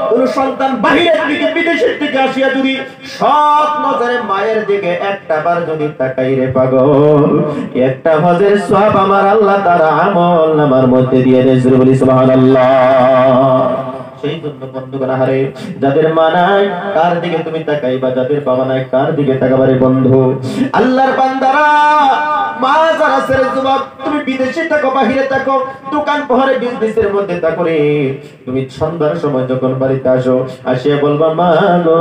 কোন সন্তান বাহিরের দিকে বিদেশের থেকে আসিয়া যদি সৎ নজরে মায়ের দিকে একটা বার যদি তাকাই রে পাগল, একটা হজের সওয়াব আমার আল্লাহ তাআলা আমল নামার মধ্যে দিয়ে দেন। বলি সুবহানাল্লাহ। সেই জন্য বন্ধুগণ, হারে যাদের মা নাই কার দিকে তুমি তাকাইবা, যাদের বাবা নাই কার দিকে তাকাবারে বন্ধু? আল্লাহর বান্দারা মা যারা ছেড়ে যুবক তুমি বিদেশে থাকো বাহিরে থাকো দোকান পাহাড়ে বিজনেসের মধ্যে থাকো রে তুমি সন্ধ্যার সময় যখন বাড়িতে আসো আসিয়া বলবা মা গো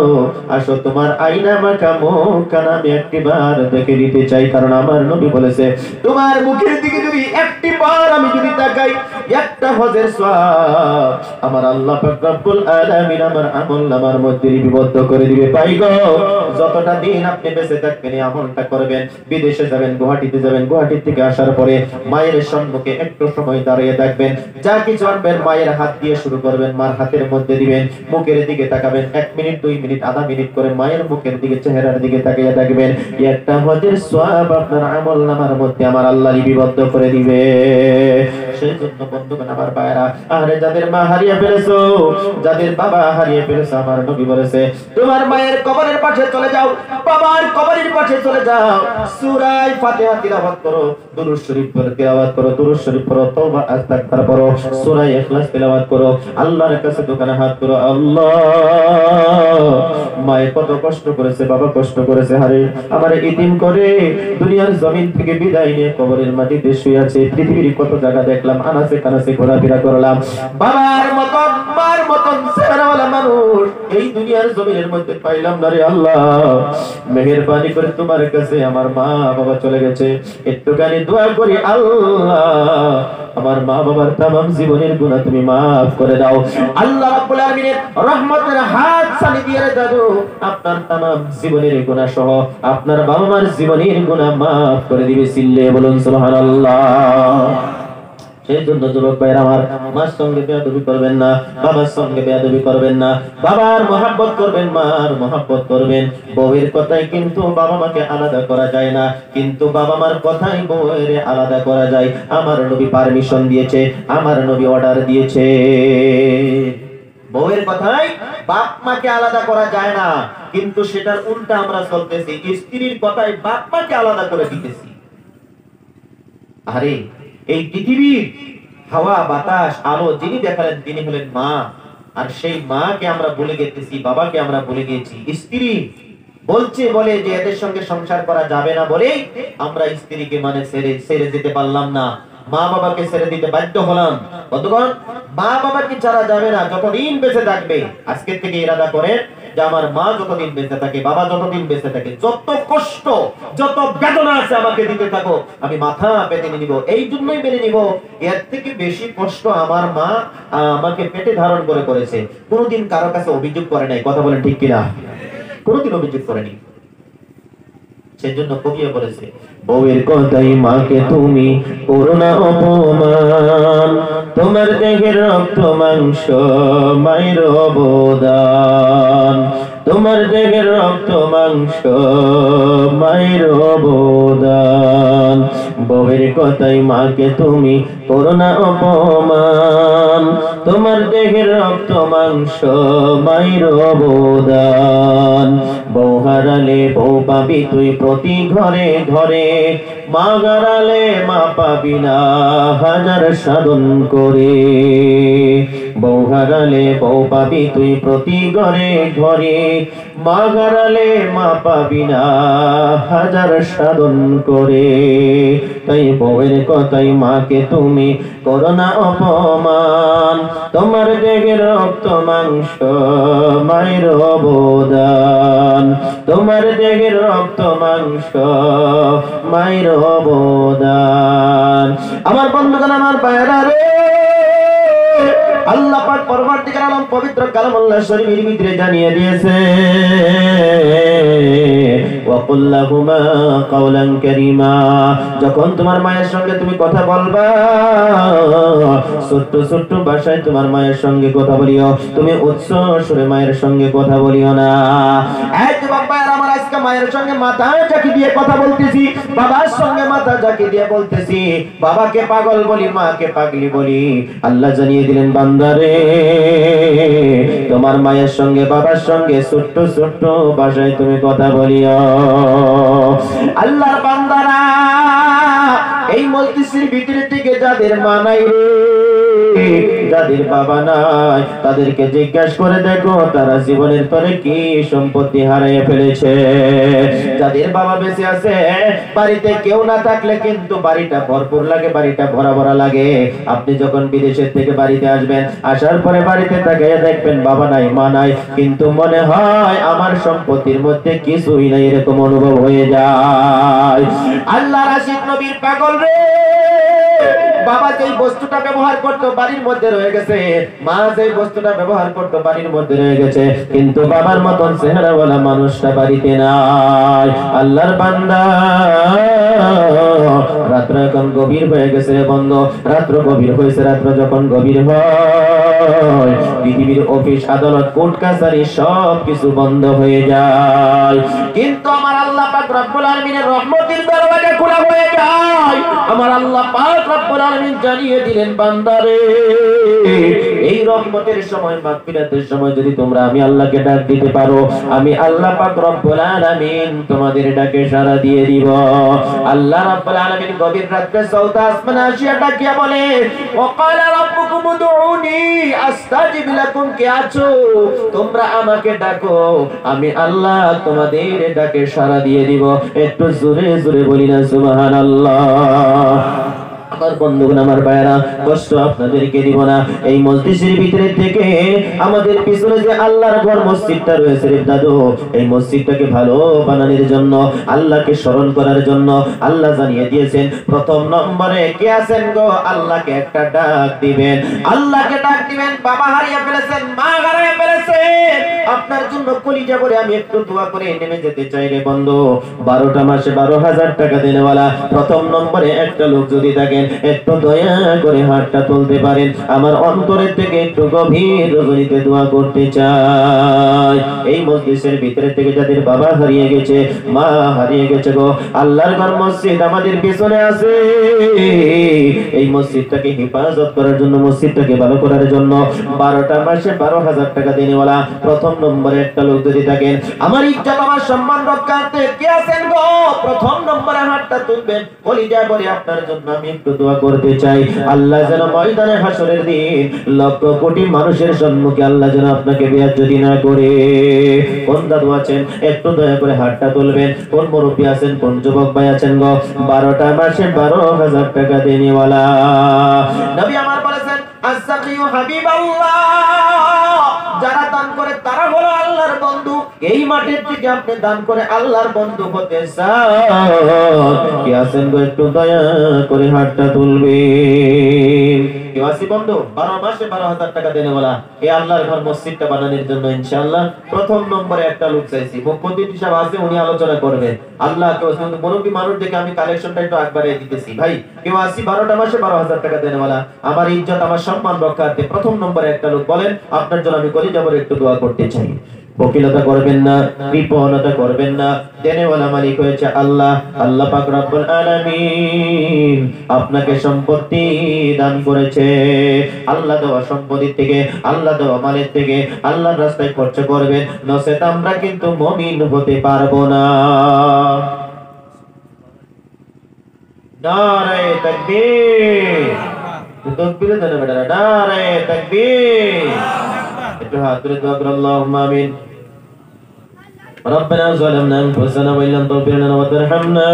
আসো তোমার আয়না মাখা মুখখানা আমি একটিবার দেখে নিতে চাই কারণ আমার নবী বলেছে তোমার মুখের দিকে যদি একটিবার আমি যদি তাকাই একটা হজের সওয়াব আমার আল্লাহ পাক রব্বুল আলামিন আমার আমলনামার মধ্যে লিপিবদ্ধ করে দিবে পাই গো যতটা দিন আপনি বেঁচে থাকবেন এই আমলটা করবেন বিদেশে যাবেন গুয়াহাটিতে যাবেন গুয়াহাটি থেকে আসার পরে মায়ের সম্মুখে একটু সময় দাঁড়িয়ে থাকবেন যা কিছু আনবেন মায়ের হাত দিয়ে শুরু করবেন মার হাতের মধ্যে দিবেন মুখের দিকে তাকাবেন 1 মিনিট 2 মিনিট আধা মিনিট করে মায়ের মুখের দিকে চেহারার দিকে তাকিয়ে থাকবেন একটা হজের সওয়াব আপনার আমলনামার মধ্যে আমার আল্লাহ লিপিবদ্ধ করে দিবে সেজন্য বন্ধুগণ আমার ভাইরা আরে যাদের মা হারিয়ে ফেলেছো যাদের বাবা হারিয়ে ফেলেছো আমার নবী বলেছে তোমার মায়ের কবরের পাশে চলে যাও বাবার কবরের পাশে চলে যাও সূরা ফাতিহা তিলাওয়াত করো দুরূদ শরীফ তিলাওয়াত করো দুরূদ শরীফ পড়ো তওবা ইস্তিগফার পড়ো সূরা ইখলাস তিলাওয়াত করো আল্লাহর কাছে দোকানে হাত করো আল্লাহ মায়ে কত কষ্ট করেছে বাবা কষ্ট করেছে হারে আমারে ইতিম করে দুনিয়ার জমিন থেকে বিদায় নিয়ে কবরের মাটিতে শুয়ে আছে পৃথিবীর কত জায়গা দেখলাম আনাচে কানাচে ঘোরাফেরা করলাম বাবার মতন মার মতন চেহারাওয়ালা মানুষ এই দুনিয়ার জমিনের মধ্যে পাইলাম না রে আল্লাহ মেহেরবানি করে তোমার কাছে আমার মা বাবা চলে গেছে একটুখানি দোয়া করি আল্লাহ আমার মা বাবার तमाम জীবনের গুনাহ তুমি maaf করে দাও আল্লাহ রাব্বুল আলামিনের রহমতের হাত ছানি দিয়ে দাও আপনার तमाम জীবনের গুনাহ সহ আপনার বাবা মার জীবনের গুনাহ maaf করে দিবে সিল্লে বলুন সুবহানাল্লাহ সেজন্য যুবক ভাইরা আমার মার সঙ্গে বেয়াদবি করবেন না বাবার সঙ্গে বেয়াদবি করবেন না বাবার মহব্বত করবেন মার মহব্বত করবেন বউয়ের কথাই কিন্তু বাবা মাকে আলাদা করা যায় না কিন্তু বাবা মার কথাই বউয়ের আলাদা করা যায় আমার নবী পারমিশন দিয়েছে আমার নবী অর্ডার দিয়েছে বউয়ের কথাই বাপ মাকে আলাদা করা যায় না কিন্তু সেটার উল্টা আমরা চলতেছি স্ত্রীর কথাই বাপ মাকে আলাদা করে দিতেছি আরে এই পৃথিবীর হাওয়া বাতাস আলো যিনি দেখালেন তিনি হলেন মা আর সেই মাকে আমরা ভুলে গেছি বাবাকে আমরা ভুলে গেছি স্ত্রী বলে যে এদের সঙ্গে সংসার করা যাবে না বলে আমরা স্ত্রীকে মানে ছেড়ে যেতে পারলাম না মা বাবাকে ছেড়ে দিতে বাধ্য হলাম বন্ধুগণ মা বাবাকে ছাড়া যাবে না যতদিন বেঁচে থাকবে আজকে থেকে ইরাদা করেন যে আমার মা যতদিন বেঁচে থাকে বাবা যতদিন বেঁচে থাকে যত কষ্ট যত বেদনা আছে আমাকে দিতে থাকো আমি মাথা পেতে নিব এই জন্যই মেনে নিব এর থেকে বেশি কষ্ট আমার মা আমাকে পেটে ধারণ করে করেছে কোনোদিন কারো কাছে অভিযোগ করে নাই কথা বলেন ঠিক কিনা কোনোদিন অভিযোগ করেনি সেজন্য কবিও বলেছে বউয়ের কথাই মাকে তুমি করোনা অপমান তোমার দেহের রক্ত মাংস মায়ের অবদান তোমার দেহের রক্ত মাংস মায়ের অবদান বউয়ের কথাই মাকে তুমি করোনা অপমান তোমার দেহের রক্ত মাংস মায়ের অবদান বউ হারালে বউ পাবি তুই প্রতি ঘরে ঘরে মা হারালে মা পাবি না হাজার সাধন করে বউ হারালে বউ পাবি তুই প্রতি ঘরে ঘরে মা হারালে মা পাবি না হাজার সাধন করে তাই বউয়ের কথাই মাকে তুমি করো না অপমান তোমার দেহের রক্ত মাংস মায়ের অবদান তোমার দেহের রক্ত মাংস মায়ের অবদান আমার বন্ধুগণ আমার ভাইরা রে আল্লাহ পাক পরবর্তীকার আলম পবিত্র কালামুল্লাহ শরীফের ভিতরে জানিয়ে দিয়েছে ওয়াকুল লাহুমা কাওলান কারীমা যখন তোমার মায়ের সঙ্গে তুমি কথা বলবা ছোট্ট ছোট্ট ভাষায় তোমার মায়ের সঙ্গে কথা বলিও তুমি উচ্চ সুরে মায়ের সঙ্গে কথা বলিও না এই যুবক ভাইরা আমার আজকে মায়ের সঙ্গে মাথা ঝাঁকি দিয়ে কথা বলতেছি বাবার সঙ্গে মাথা ঝাঁকি দিয়ে বলতেছি বাবাকে পাগল বলি মাকে পাগলি বলি আল্লাহ জানিয়ে দিলেন বান্দারে তোমার মায়ের সঙ্গে বাবার সঙ্গে ছোট্ট ছোট্ট ভাষায় তুমি কথা বলিও আল্লাহর বান্দারা এই মজলিসের ভিতরে থেকে যাদের মা নাই রে যাদের বাবা নাই তাদেরকে জিজ্ঞাসা করে দেখো তারা জীবনের পরে কি সম্পত্তি হারিয়ে ফেলেছে। যাদের বাবা বেঁচে আছে, বাড়িতে কেউ না থাকলে কিন্তু বাড়িটা ভরপুর লাগে, বাড়িটা ভরা ভরা লাগে। আপনি যখন বিদেশের থেকে বাড়িতে আসবেন, আসার পরে বাড়িতে তাকিয়ে দেখবেন বাবা নাই মা নাই, কিন্তু মনে হয় আমার সম্পত্তির মধ্যে কিছুই নাই, এরকম অনুভব হয়ে যায়। আল্লাহর আশিক নবীর পাগল রে, বাবা যেই বস্তুটা ব্যবহার করতো বাড়ির মধ্যে রয়ে গেছে, মা যেই বস্তুটা ব্যবহার করতো বাড়ির মধ্যে রয়ে গেছে, কিন্তু বাবার মতন চেহারাওয়ালা মানুষটা বাড়িতে নাই। আল্লাহর বান্দা, রাত্র এখন গভীর হয়ে গেছে বন্ধু, রাত্র গভীর হয়েছে। রাত্র যখন গভীর হয়, পৃথিবীর অফিস আদালত কোর্ট কাছারি সব কিছু বন্ধ হয়ে যায়, কিন্তু আমার আল্লাহ পাক রব্বুল আলামিনের রহমতের দরওয়াজা খোলা হয়ে যায়। আমার আল্লাহ পাক রব্বুল আলামিন জানিয়ে দিলেন, বান্দারে এই রহমতের সময়, মাগফিরাতের সময় যদি তোমরা আমি আল্লাহকে ডাক দিতে পারো, আমি আল্লাহ পাক রব্বুল আলামিন তোমাদের ডাকে সাড়া দিয়ে দিব। আল্লাহ রাব্বুল আলামিন গভীর রাতে চৌথা আসমানে আসিয়া ডাকিয়া বলে, ওয়াকালা রাব্বুকুম উদউনি আস্তাজিব লাকুম, কে আছো তোমরা আমাকে ডাকো, আমি আল্লাহ তোমাদের ডাকে সাড়া দিয়ে দিব। একটু জোরে জোরে বলি না সুবহানাল্লাহ। আমার বন্ধুগণ, আমার ভাইরা, কষ্ট আপনাদেরকে দিব না। এই মসজিদের ভিতরে থেকে আমাদের পিছনে যে আল্লাহর ঘর মসজিদটা রয়েছে রে দাদু, এই মসজিদটাকে ভালো বানানোর জন্য, আল্লাহকে স্মরণ করার জন্য আল্লাহ জানিয়ে দিয়েছেন, প্রথম নম্বরে কে আছেন গো, আল্লাহকে একটা ডাক দিবেন, আল্লাহকে ডাক দিবেন। বাবা হারিয়ে ফেলেছেন, মা হারিয়ে ফেলেছেন, আপনার জন্য কলিজা করে আমি একটু দোয়া করে নেমে যেতে চাই রে বন্ধু। 12টা মাসে 12,000 টাকা দেনেওয়ালা প্রথম নম্বরে একটা লোক যদি থাকেন, একটু দয়া করে হাতটা তুলতে পারেন, আমার অন্তরের থেকে একটু গভীর রজনীতে দোয়া করতে চাই। এই মসজিদের ভিতরে থেকে যাদের বাবা হারিয়ে গেছে, মা হারিয়ে গেছে গো, আল্লাহর ঘর মসজিদ আমাদের পিছনে আছে, এই মসজিদটাকে হেফাজত করার জন্য, মসজিদটাকে ভালো করার জন্য 12টা মাসে 12,000 টাকা দেনেওয়ালা প্রথম নম্বরে একটা লোক যদি থাকেন, আমার ইজ্জত আমার সম্মান রক্ষার্থে কে আছেন গো, প্রথম নম্বরে হাতটা তুলবেন। কলিজা করে আপনার জন্য আমি একটু দোয়া করতে চাই, আল্লাহ যেন ময়দানে হাসরের দিন লক্ষ কোটি মানুষের সম্মুখে আল্লাহ যেন আপনাকে বেয়াজ্জতি না করে। কোন দাদু আছেন একটু দয়া করে হাতটা তুলবেন, কোন মুরব্বী আছেন, কোন যুবক ভাই আছেন গো, 12টা মাসে 12,000 টাকা দেনেওয়ালা। নবী আমার বলেছেন, আস-সাকিউ হাবিবাল্লাহ, যারা দান করে তারা হলো আল্লাহর বন্ধু। এই মাটির থেকে আপনি দান করে আল্লাহর বন্ধু হতে চান, কি আছেন গো একটু দয়া করে হাতটা তুলবেন। কেউ আছে বন্ধু 12 মাসে 12,000 টাকা দেনেওয়ালা, এই আল্লাহর ঘর মসজিদটা বানানোর জন্য ইনশাআল্লাহ প্রথম নম্বরে একটা লোক চাইছি, মুখ্যমন্ত্রী হিসাবে আছে, উনি আলোচনা করবে। আল্লাহ কেউ মুরব্বী মানুষ দেখে আমি কালেকশনটা একটু আগবাড়ে দিতেছি। ভাই কেউ আসি 12টা মাসে 12,000 টাকা দেনেওয়ালা, আমার ইজ্জত আমার সম্মান রক্ষার্থে প্রথম নম্বরে একটা লোক বলেন, আপনার জন্য আমি কলিজা ভরে একটু দোয়া করতে চাই। বকিলতা করবেন না, কৃপণতা করবেন না, দেনেওয়ালা মালিক হয়েছে আল্লাহ। আল্লাহ পাক রব্বুল আলামিন আপনাকে সম্পত্তি দান করেছে, আল্লাহ দেওয়া সম্পত্তি থেকে, আল্লাহ দেওয়া মালের থেকে আল্লাহর রাস্তায় খরচ করবেন, নচেত আমরা কিন্তু মুমিন হতে পারবো না। নারে তাকবীর, তাকবীরে দেন বেটা, নারে তাকবীর। একটু হাত তুলে দোয়া করুন, আল্লাহুম্মা আমিন। ربنا ظلمنا أنفسنا وإن لم تغفر لنا وترحمنا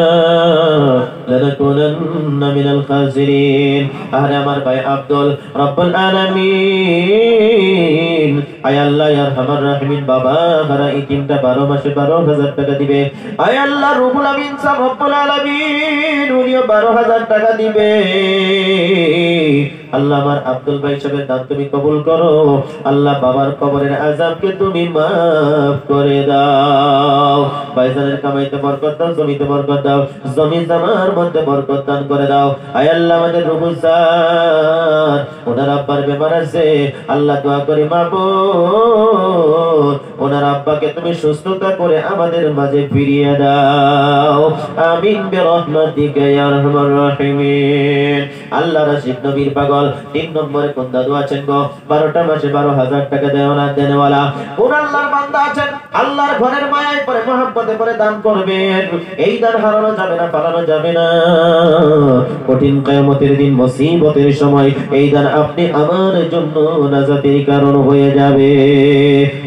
لنكونن من الخاسرين। আরে আমার ভাই আব্দুল, রব্বুল আলামিন, আয় আল্লাহ ইয়া আরহামার রাহিমিন, বাবা হারা ইতিমটা 12 মাসে 12,000 টাকা দিবে। আয় আল্লাহ রব্বুল আমিন সাহেব, রব্বুল আলামিন উনিও 12,000 টাকা দিবে। আল্লাহ আমার আব্দুল ভাই সাহেবের দান তুমি কবুল করো। আল্লাহ বাবার কবরের আযাবকে তুমি মাফ করে দাও। ভাইজানের কামাইতে বরকত দাও, জমিতে বরকত দাও, জমি জামার মধ্যে বরকত দান করে দাও। আয় আল্লাহ আমাদের রুবুল স্যার, ওনার আব্বার বেমার আছে, আল্লাহ দোয়া করি মাবুদ ওনার আব্বাকে তুমি সুস্থতা করে আমাদের মাঝে ফিরিয়ে দাও। আমিন বিরহমাতিকা ইয়া আরহামার রাহিমিন। আল্লাহ রাশিদ নবীর পাগল 3 নম্বরে কোন দাদু আছেন গো? 12টা মাসে 12,000 টাকা দেওয়ালা কোন আল্লাহর বান্দা আছেন? আল্লাহর ঘরের মায়ায় পরে মহব্বতে পরে দান করবেন। এই দান হারানো যাবে না, পালানো যাবে না। কঠিন কিয়ামতের দিন, মুসিবতের সময় এই দান আপনি আমার জন্য নাজাতের কারণ হয়ে যাবে।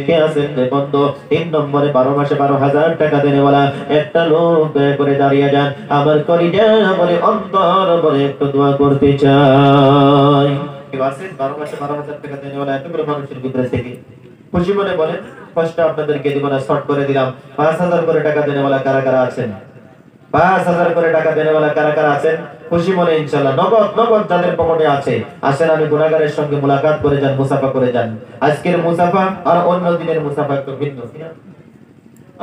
কে আছেন রে বন্ধু? 3 নম্বরে 12 মাসে 12,000 টাকা দেনেওয়ালা একটা লোক দয়া করে দাঁড়িয়ে যান। আমার কলিজা বলে, অন্তর বলে একটু দোয়া করতে চাই। কে আছেন 12 মাসে 12,000 টাকা দেনেওয়ালা এতগুলো মানুষের ভিতরে থেকে? খুশি মনে বলেন, কষ্ট আপনাদেরকে দিব না, শর্ট করে দিলাম। 5,000 করে টাকা দেনেওয়ালা কারা কারা আছেন? 5,000 করে টাকা দেনেওয়ালা কারা কারা আছেন? খুশি মনে ইনশাআল্লাহ। নগদ যাদের পকেটে আছে, আসেন আমি গুনাহগারের সঙ্গে মুলাকাত করে যান, মুসাফা করে যান। আজকের মুসাফা আর অন্য দিনের মুসাফা একটু ভিন্ন।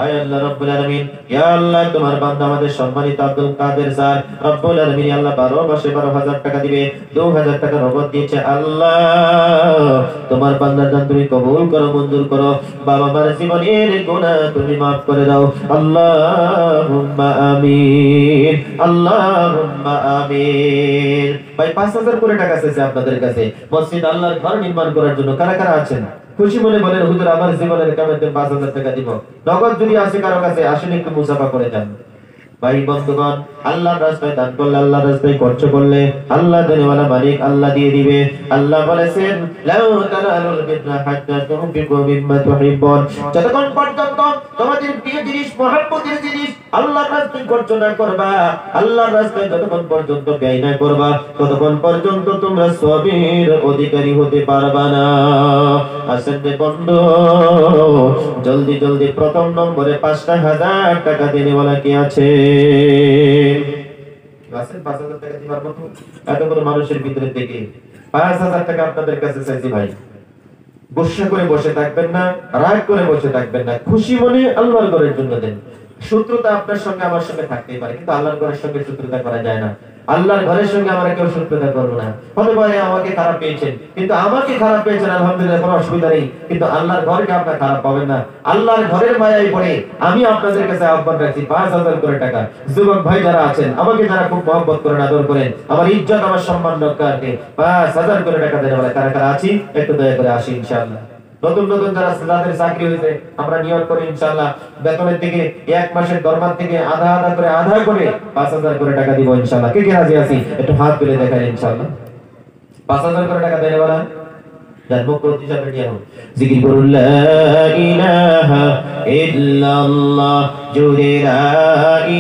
আয় আল্লাহ রাব্বুল আলামিন, ইয়া আল্লাহ তোমার বান্দা আমাদের সম্মানিত আব্দুল কাদের স্যার রাব্বুল আলামিন, আল্লাহ 12 মাসে 12,000 টাকা দিবে, 2,000 টাকা নগদ দিয়েছে। আল্লাহ তোমার বান্দার দান তুমি কবুল করো, মঞ্জুর করো। বাবা মার জীবনের গুনাহ তুমি maaf করে দাও। আল্লাহুম্মা আমিন, আল্লাহুম্মা আমিন। ভাই 5,000 করে টাকা চাইছে আপনাদের কাছে মসজিদ আল্লাহর ঘর নির্মাণ করার জন্য। কারা কারা আছেন? খুশি মনে বলেন, হুজুর আমার জীবনের কামাতে 5,000 টাকা দিব। নগদ যদি আসে কারো কাছে, আসলে একটু মুসাফা করে যান। ভাই বন্ধুগণ, আল্লাহর রাস্তায় দান করলে, আল্লাহর রাস্তায় খরচ করলে আল্লাহ দেনেওয়ালা মালিক আল্লাহ দিয়ে দিবে। আল্লাহ বলেছেন, লাউ তানালুল বিররা হাত্তা তুনফিকু মিম্মা তুহিব্বুন। যতক্ষণ পর্যন্ত তোমাদের প্রিয় জিনিস, মহব্বতের জিনিস আল্লাহর রাস্তায় খরচ না করবা, আল্লাহর রাস্তায় যতক্ষণ পর্যন্ত ব্যয় না করবা, ততক্ষণ পর্যন্ত তোমরা সওয়াবের অধিকারী হতে পারবা না। আসেন রে বন্ধু, জলদি জলদি প্রথম নম্বরে 5,000 টাকা দেনেওয়ালা কি আছে? 5,000 টাকা দিবার মতো এতগুলো মানুষের ভিতরে থেকে 5,000 টাকা আপনাদের কাছে চাইছি ভাই। গুসা করে বসে থাকবেন না, রাগ করে বসে থাকবেন না, খুশি মনে আল্লাহর ঘরের জন্য দেন। শত্রুতা আপনার সঙ্গে আমার সঙ্গে থাকতেই পারে, কিন্তু আল্লাহর ঘরের সঙ্গে শত্রুতা করা যায় না। আল্লাহর ঘরের সঙ্গে আমরা কেউ শত্রুতা করবো না। হতে পারে আমাকে খারাপ পেয়েছেন, কিন্তু আমাকে খারাপ পেয়েছেন আলহামদুলিল্লাহ, কোনো অসুবিধা নেই, কিন্তু আল্লাহর ঘরকে আপনার খারাপ পাবেন না। আল্লাহর ঘরের মায়ায় পড়ে আমি আপনাদের কাছে আহ্বান রাখছি, 5,000 করে টাকা। যুবক ভাই যারা আছেন, আমাকে যারা খুব মহব্বত করেন, আদর করেন, আমার ইজ্জত আমার সম্মান রক্ষার্থে 5,000 করে টাকা দেন বলে কারা কারা আছি একটু দয়া করে আসি ইনশাআল্লাহ। নতুন নতুন যারা যাদের চাকরি হয়েছে, আমরা নিয়ত করি ইনশাআল্লাহ বেতনের থেকে 1 মাসের দরমার থেকে আধা করে 5,000 করে টাকা দিব ইনশাআল্লাহ। কে কে রাজি আছি একটু হাত তুলে দেখাই ইনশাআল্লাহ। 5,000 করে টাকা দেনে বলা যার মুখ প্রতিষ্ঠা নিয়ে হোক। জিকির করুন লা ইলাহা ইল্লাল্লাহ, জুরে লা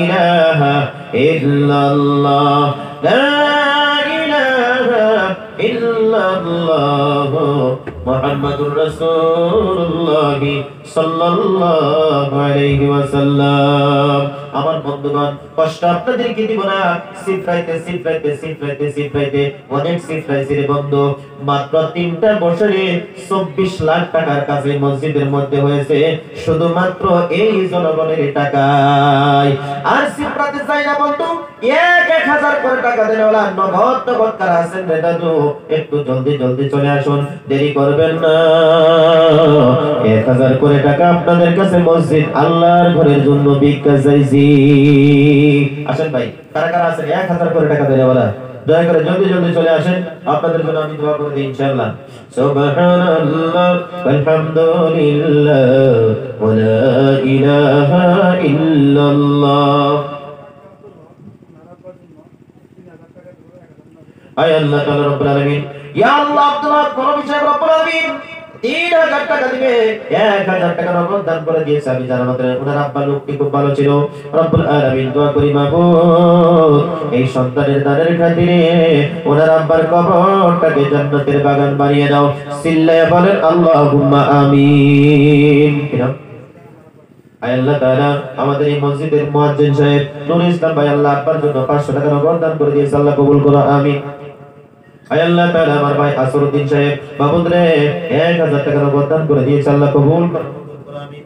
ইলাহা ইল্লাল্লাহ, লা ইলাহা ইল্লাল্লাহ মুহাম্মাদুর রাসূলুল্লাহ সাল্লাল্লাহু আলাইহি ওয়াসাল্লাম। আমার বন্ধুগণ, কষ্ট আপনাদেরকে দিব না। সিফরাইতে অনেক সিফরাইছে রে বন্ধু। মাত্র 3টা বছরে 24 লাখ টাকার কাছে মসজিদের মধ্যে হয়েছে, শুধুমাত্র এই জনগণের টাকায়। আর সিফরাতে চাই না বন্ধু, 1,000 করে টাকা দেনেওয়ালা নগদ কারা আছেন রে দাদু, একটু জলদি জলদি চলে আসুন, দেরি করবেন না। 1,000 করে টাকা আপনাদের কাছে মসজিদ আল্লাহর ঘরের জন্য ভিক্ষা চাইছি। আসেন ভাই, কারা কারা আছেন 1,000 করে টাকা দেনেওয়ালা? দয়া করে জলদি জলদি চলে আসেন, আপনাদের জন্য আমি দোয়া করে দিই ইনশাআল্লাহ। সুবহানাল্লাহ ওয়ালহামদুলিল্লাহ ওয়া লা ইলাহা ইল্লাল্লাহ। আয় আল্লাহ তাআলা রব্বুল আলামিন, ইয়া আল্লাহ আব্দুল্লাহ করবি সাহেব রব্বুল আলামিন 3,000 টাকা দিবে, 1,000 টাকা নগদ দান করে দিয়েছে। আমি জানা মতে ওনার আব্বা লোকটি খুব ভালো ছিল। রব্বুল আলামিন দোয়া করি মাবুদ, এই সন্তানের দানের খাতিরে ওনার আব্বার কবরটাকে জান্নাতের বাগান বানিয়ে দাও। সিল্লায়া বলেন আল্লাহুম্মা আমিন। আয় আল্লাহ তাআলা আমাদের এই মসজিদের মুয়াজ্জিন সাহেব নুরুল ইসলাম ভাই, আল্লাহ আব্বার জন্য 500 টাকা নগদ দান করে দিয়েছে, আল্লাহ কবুল করো আমিন। আয় আল্লাহ তাআলা আমার ভাই আসরউদ্দিন সাহেব বাবুদরে 1,000 টাকা নগদ দান করে দিয়েছে, আল্লাহ কবুল করো আমিন।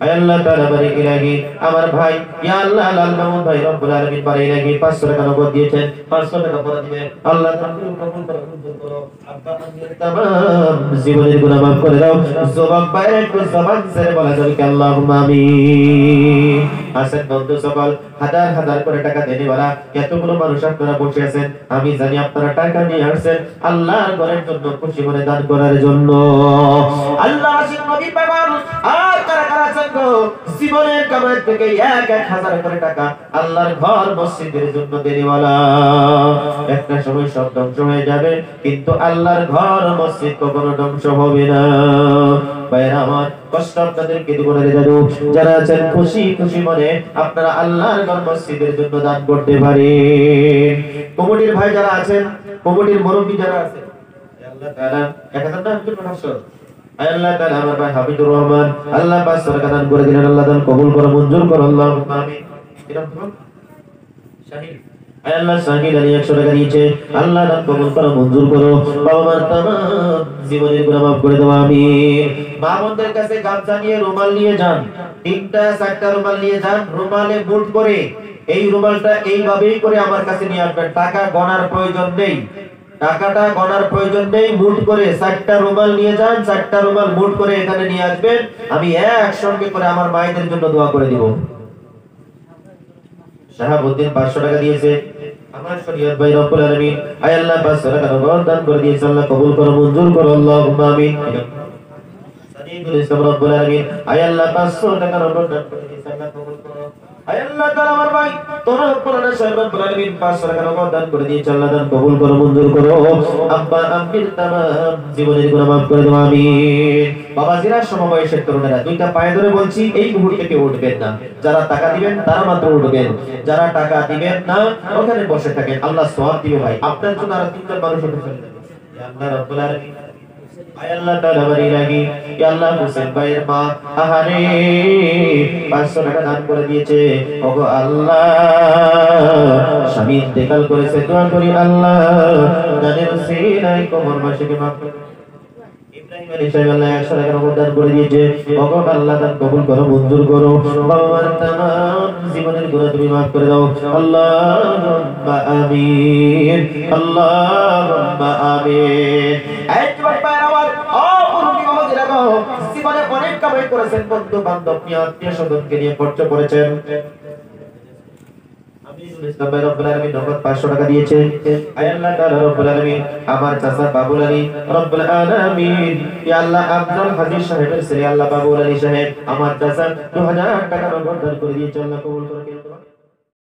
আয় আল্লাহ তাআলা বারিক ইলাহি আমার ভাই ইয়া আল্লাহ লাল মামুন ভাই রব্বুল আলামিন বারিক ইলাহি 500 টাকা নগদ দিয়েছেন, 500 টাকা পরে দিবেন, আল্লাহ কবুল করো মঞ্জুর করো। আব্বা আম্মির तमाम জীবনের গুনাহ maaf করে দাও। জবাব বাইরে একটু জবান ছেড়ে বলা যাবে কি আল্লাহুম্মা আমিন। আছেন বন্ধু সকল, হাজার হাজার করে টাকা দেনেওয়ালা এতগুলো মানুষ আপনারা বসে আছেন, আমি জানি আপনারা টাকা নিয়ে আসছেন আল্লাহর ঘরের জন্য, খুশি মনে দান করার জন্য। আল্লাহ আশিক নবী পাগল আর কারা কারা আছেন গো, জীবনের কামাই থেকে 1,000 করে টাকা আল্লাহর ঘর মসজিদের জন্য দেনেওয়ালা। একটা সময় সব ধ্বংস হয়ে যাবে, কিন্তু আল্লাহর ঘর মসজিদ কখনো ধ্বংস হবে না। ভাইরা আমার, কষ্ট আপনাদেরকে দিব না দাদু, যারা আছেন খুশি খুশি মনে আপনারা আল্লাহর ঘর মসজিদের জন্য দান করতে পারেন। কমিটির ভাই যারা আছেন, কমিটির মুরব্বি যারা আছেন, আল্লাহ তাআলা 1500 আল্লাহ তাআলা আমার ভাই হাবিবুর রহমান আল্লাহ পাক সরকার দান করে দিলেন, আল্লাহ দান কবুল করো, মঞ্জুর করো, আল্লাহুম্মা আমিন। এরকম শাহিদ আল্লাহ শাহিদ আলী 100 টাকা দিয়েছে, আল্লাহ দান কবুল করো, মঞ্জুর করো, বাবা মার তামাম জীবনের গুনাহ মাফ করে দাও, আমিন। মা বোনদের কাছে গামছা নিয়ে, রুমাল নিয়ে যান, 3টা 4টা রুমাল নিয়ে যান, রুমালে মুঠ করে এই রুমালটা এইভাবেই করে আমার কাছে নিয়ে আসবেন, টাকা গণার প্রয়োজন নেই, টাকাটা গণার প্রয়োজন নেই, মুঠ করে 4টা রুমাল নিয়ে যান, 4টা রুমাল মুঠ করে এখানে নিয়ে আসবেন, আমি একসঙ্গে করে আমার মায়েদের জন্য দোয়া করে দিব। শাহাবুদ্দিন 500 টাকা দিয়েছে, আমার শরীয়ত ভাই রব্বুল আলামিন আয় আল্লাহ 500 টাকা দান করে দিয়েছে, আল্লাহ কবুল করো, মঞ্জুর করো, আল্লাহুম্মা আমিন। সাদিদুল ইসলাম রব্বুল আলামিন আয় আল্লাহ 500 টাকা দান করে দিয়েছে, আল্লাহ কবুল করো, আয় আল্লাহ তাআলা আমার ভাই তোমরা কোরআন সাহেব রব্বুল আলামিন 500 টাকা দান করে দিয়েছে, আল্লাহ দান কবুল করো, মঞ্জুর করো, আব্বা আম্মির তামাম জীবনের গুনাহ মাফ করে দাও, আমিন। বাবাজিরা, সমবয়সের তরুণেরা, 2টা পায়ে ধরে বলছি, এই মুহূর্তে কেউ উঠবেন না, যারা টাকা দিবেন তারা মাত্র উঠবেন, যারা টাকা দিবেন না ওখানে বসে থাকেন, আল্লাহ সওয়াব দিবে ভাই, আপনার জন্য আর 3জন মানুষ উঠে চলে যাবে। ইয়া আল্লাহ রাব্বুল আলামিন আয় আল্লাহ তাআলা বাড়ি লাগি, ইয়া আল্লাহ হোসেন ভাইয়ের মা আহারে 500 টাকা দান করে দিয়েছে, ওগো আল্লাহ স্বামী ইন্তেকাল করেছে, দোয়া করি আল্লাহ জানের সিনাই কোমর মাসিকে মাফ করে। ইব্রাহিম আলাইহিস সালাম আল্লাহ 100 টাকা দান করে দিয়েছে, ওগো আল্লাহ দান কবুল করো, মঞ্জুর করো, বাবার তামাম জীবনের গুনাহ তুমি মাফ করে দাও, আল্লাহুম্মা আমিন, আল্লাহুম্মা আমিন। এই বাবা আমার অপরূপী বাবাজিরা গো, জীবনে অনেক কামাই করেছেন, বন্ধু বান্ধব নিয়ে, আত্মীয় স্বজনকে নিয়ে খরচ করেছেন, রব্বুল আলামিন নগদ 500 টাকা দিয়েছে, আয় আল্লাহ তাআলা রব্বুল আলামিন আমার চাচা বাবুল আলী রব্বুল আলামিন, ইয়া আল্লাহ আব্দুল হাজির সাহেবের ছেলে আল্লাহ বাবুল আলী সাহেব আমার চাচা 2000 টাকা নগদ দান করে দিয়েছে, আল্লাহ কবুল করে।